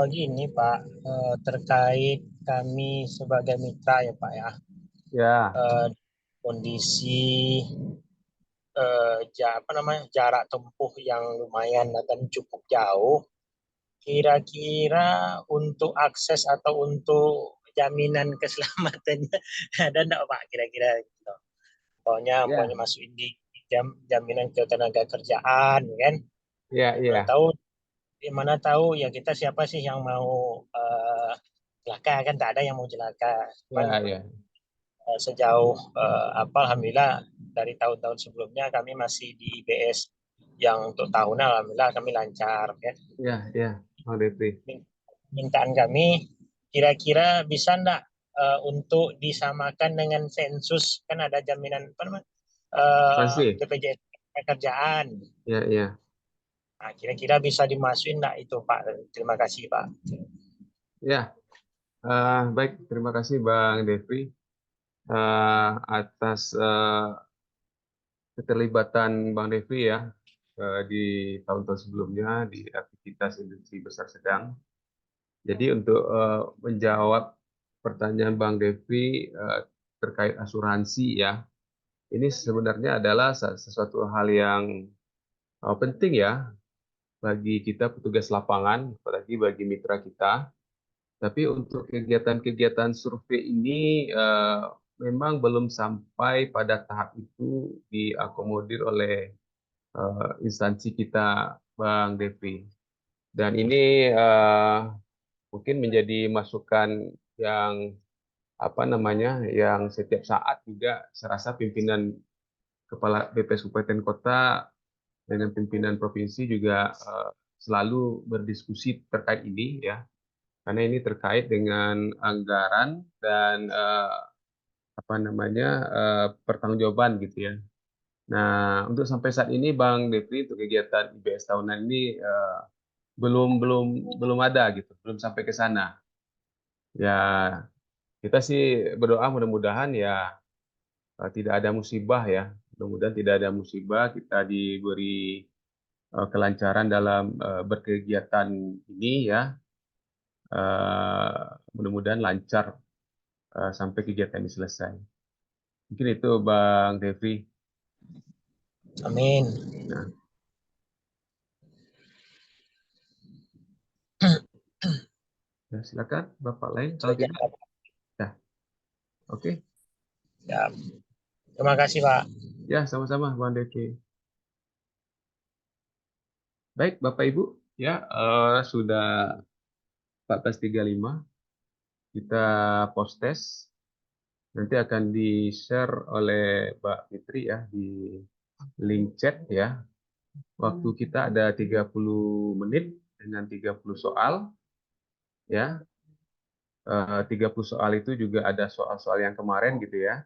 Gini Pak, terkait kami sebagai mitra ya Pak ya, Ya, kondisi jarak tempuh yang lumayan dan cukup jauh, kira-kira untuk akses atau untuk jaminan keselamatannya ada enggak Pak kira-kira gitu. Pokoknya masukin di jaminan ketenaga kerjaan kan. Mana tahu ya kita siapa sih yang mau celaka, kan tak ada yang mau celaka. Sejauh alhamdulillah dari tahun-tahun sebelumnya kami masih di IBS yang untuk tahunan alhamdulillah kami lancar kan. Ya, Bang Depri. Mintaan kami kira-kira bisa enggak untuk disamakan dengan sensus, kan ada jaminan BPJS Kerjaan. Ya. Nah, kira-kira bisa dimasukin enggak itu Pak? Terima kasih Pak. Ya, baik. Terima kasih Bang Depri atas keterlibatan Bang Devi ya di tahun-tahun sebelumnya di aktivitas industri besar sedang. Jadi untuk menjawab pertanyaan Bang Devi terkait asuransi ya, ini sebenarnya adalah sesuatu hal yang penting ya bagi kita petugas lapangan, apalagi bagi mitra kita. Tapi untuk kegiatan-kegiatan survei ini memang belum sampai pada tahap itu diakomodir oleh instansi kita, Bang Devi. Dan ini mungkin menjadi masukan yang yang setiap saat juga serasa pimpinan kepala BPS Kabupaten Kota dengan pimpinan provinsi juga selalu berdiskusi terkait ini ya. Karena ini terkait dengan anggaran dan pertanggungjawaban gitu ya. Nah, untuk sampai saat ini Bang Depri untuk kegiatan IBS tahunan ini belum ada gitu, belum sampai ke sana. Ya, kita sih berdoa mudah-mudahan ya tidak ada musibah ya. Mudah-mudahan tidak ada musibah, kita diberi kelancaran dalam berkegiatan ini ya. Mudah-mudahan lancar sampai kegiatan ini selesai. Mungkin itu Bang Devi. Amin. Nah. Ya, silakan Bapak lain kalau tidak. Ya. Oke. Ya. Terima kasih Pak. Ya, sama-sama Bang Devi. Baik Bapak Ibu, ya sudah 14.35. Kita post test. Nanti akan di-share oleh Mbak Fitri ya di link chat ya. Waktu kita ada 30 menit dengan 30 soal. Ya. 30 soal itu juga ada soal-soal yang kemarin gitu ya.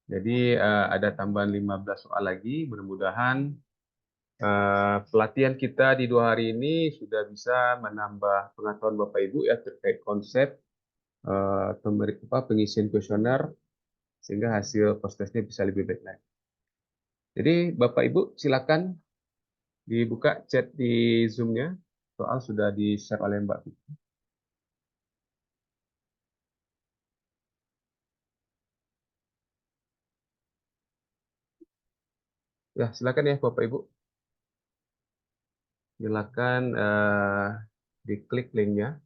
Jadi ada tambahan 15 soal lagi. Mudah-mudahan pelatihan kita di 2 hari ini sudah bisa menambah pengetahuan Bapak Ibu ya terkait konsep pengisian kuesioner sehingga hasil post-testnya bisa lebih baik lagi. Jadi Bapak Ibu silakan dibuka chat di Zoom-nya. Soal sudah di-share oleh Mbak Fitri. Ya, silakan ya Bapak Ibu. Silakan diklik linknya.